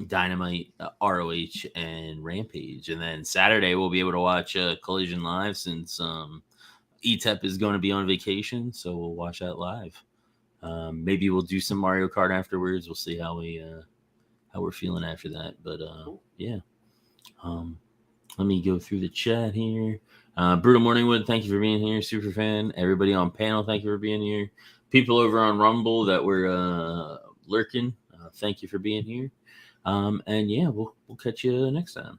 Dynamite, ROH, and Rampage, and then Saturday we'll be able to watch Collision live since Etep is going to be on vacation, so we'll watch that live. Maybe we'll do some Mario Kart afterwards. We'll see how we're feeling after that. But yeah, let me go through the chat here. Brutal Morningwood, thank you for being here. Superfan, everybody on panel, thank you for being here. People over on Rumble that were lurking, thank you for being here. And yeah, we'll catch you next time.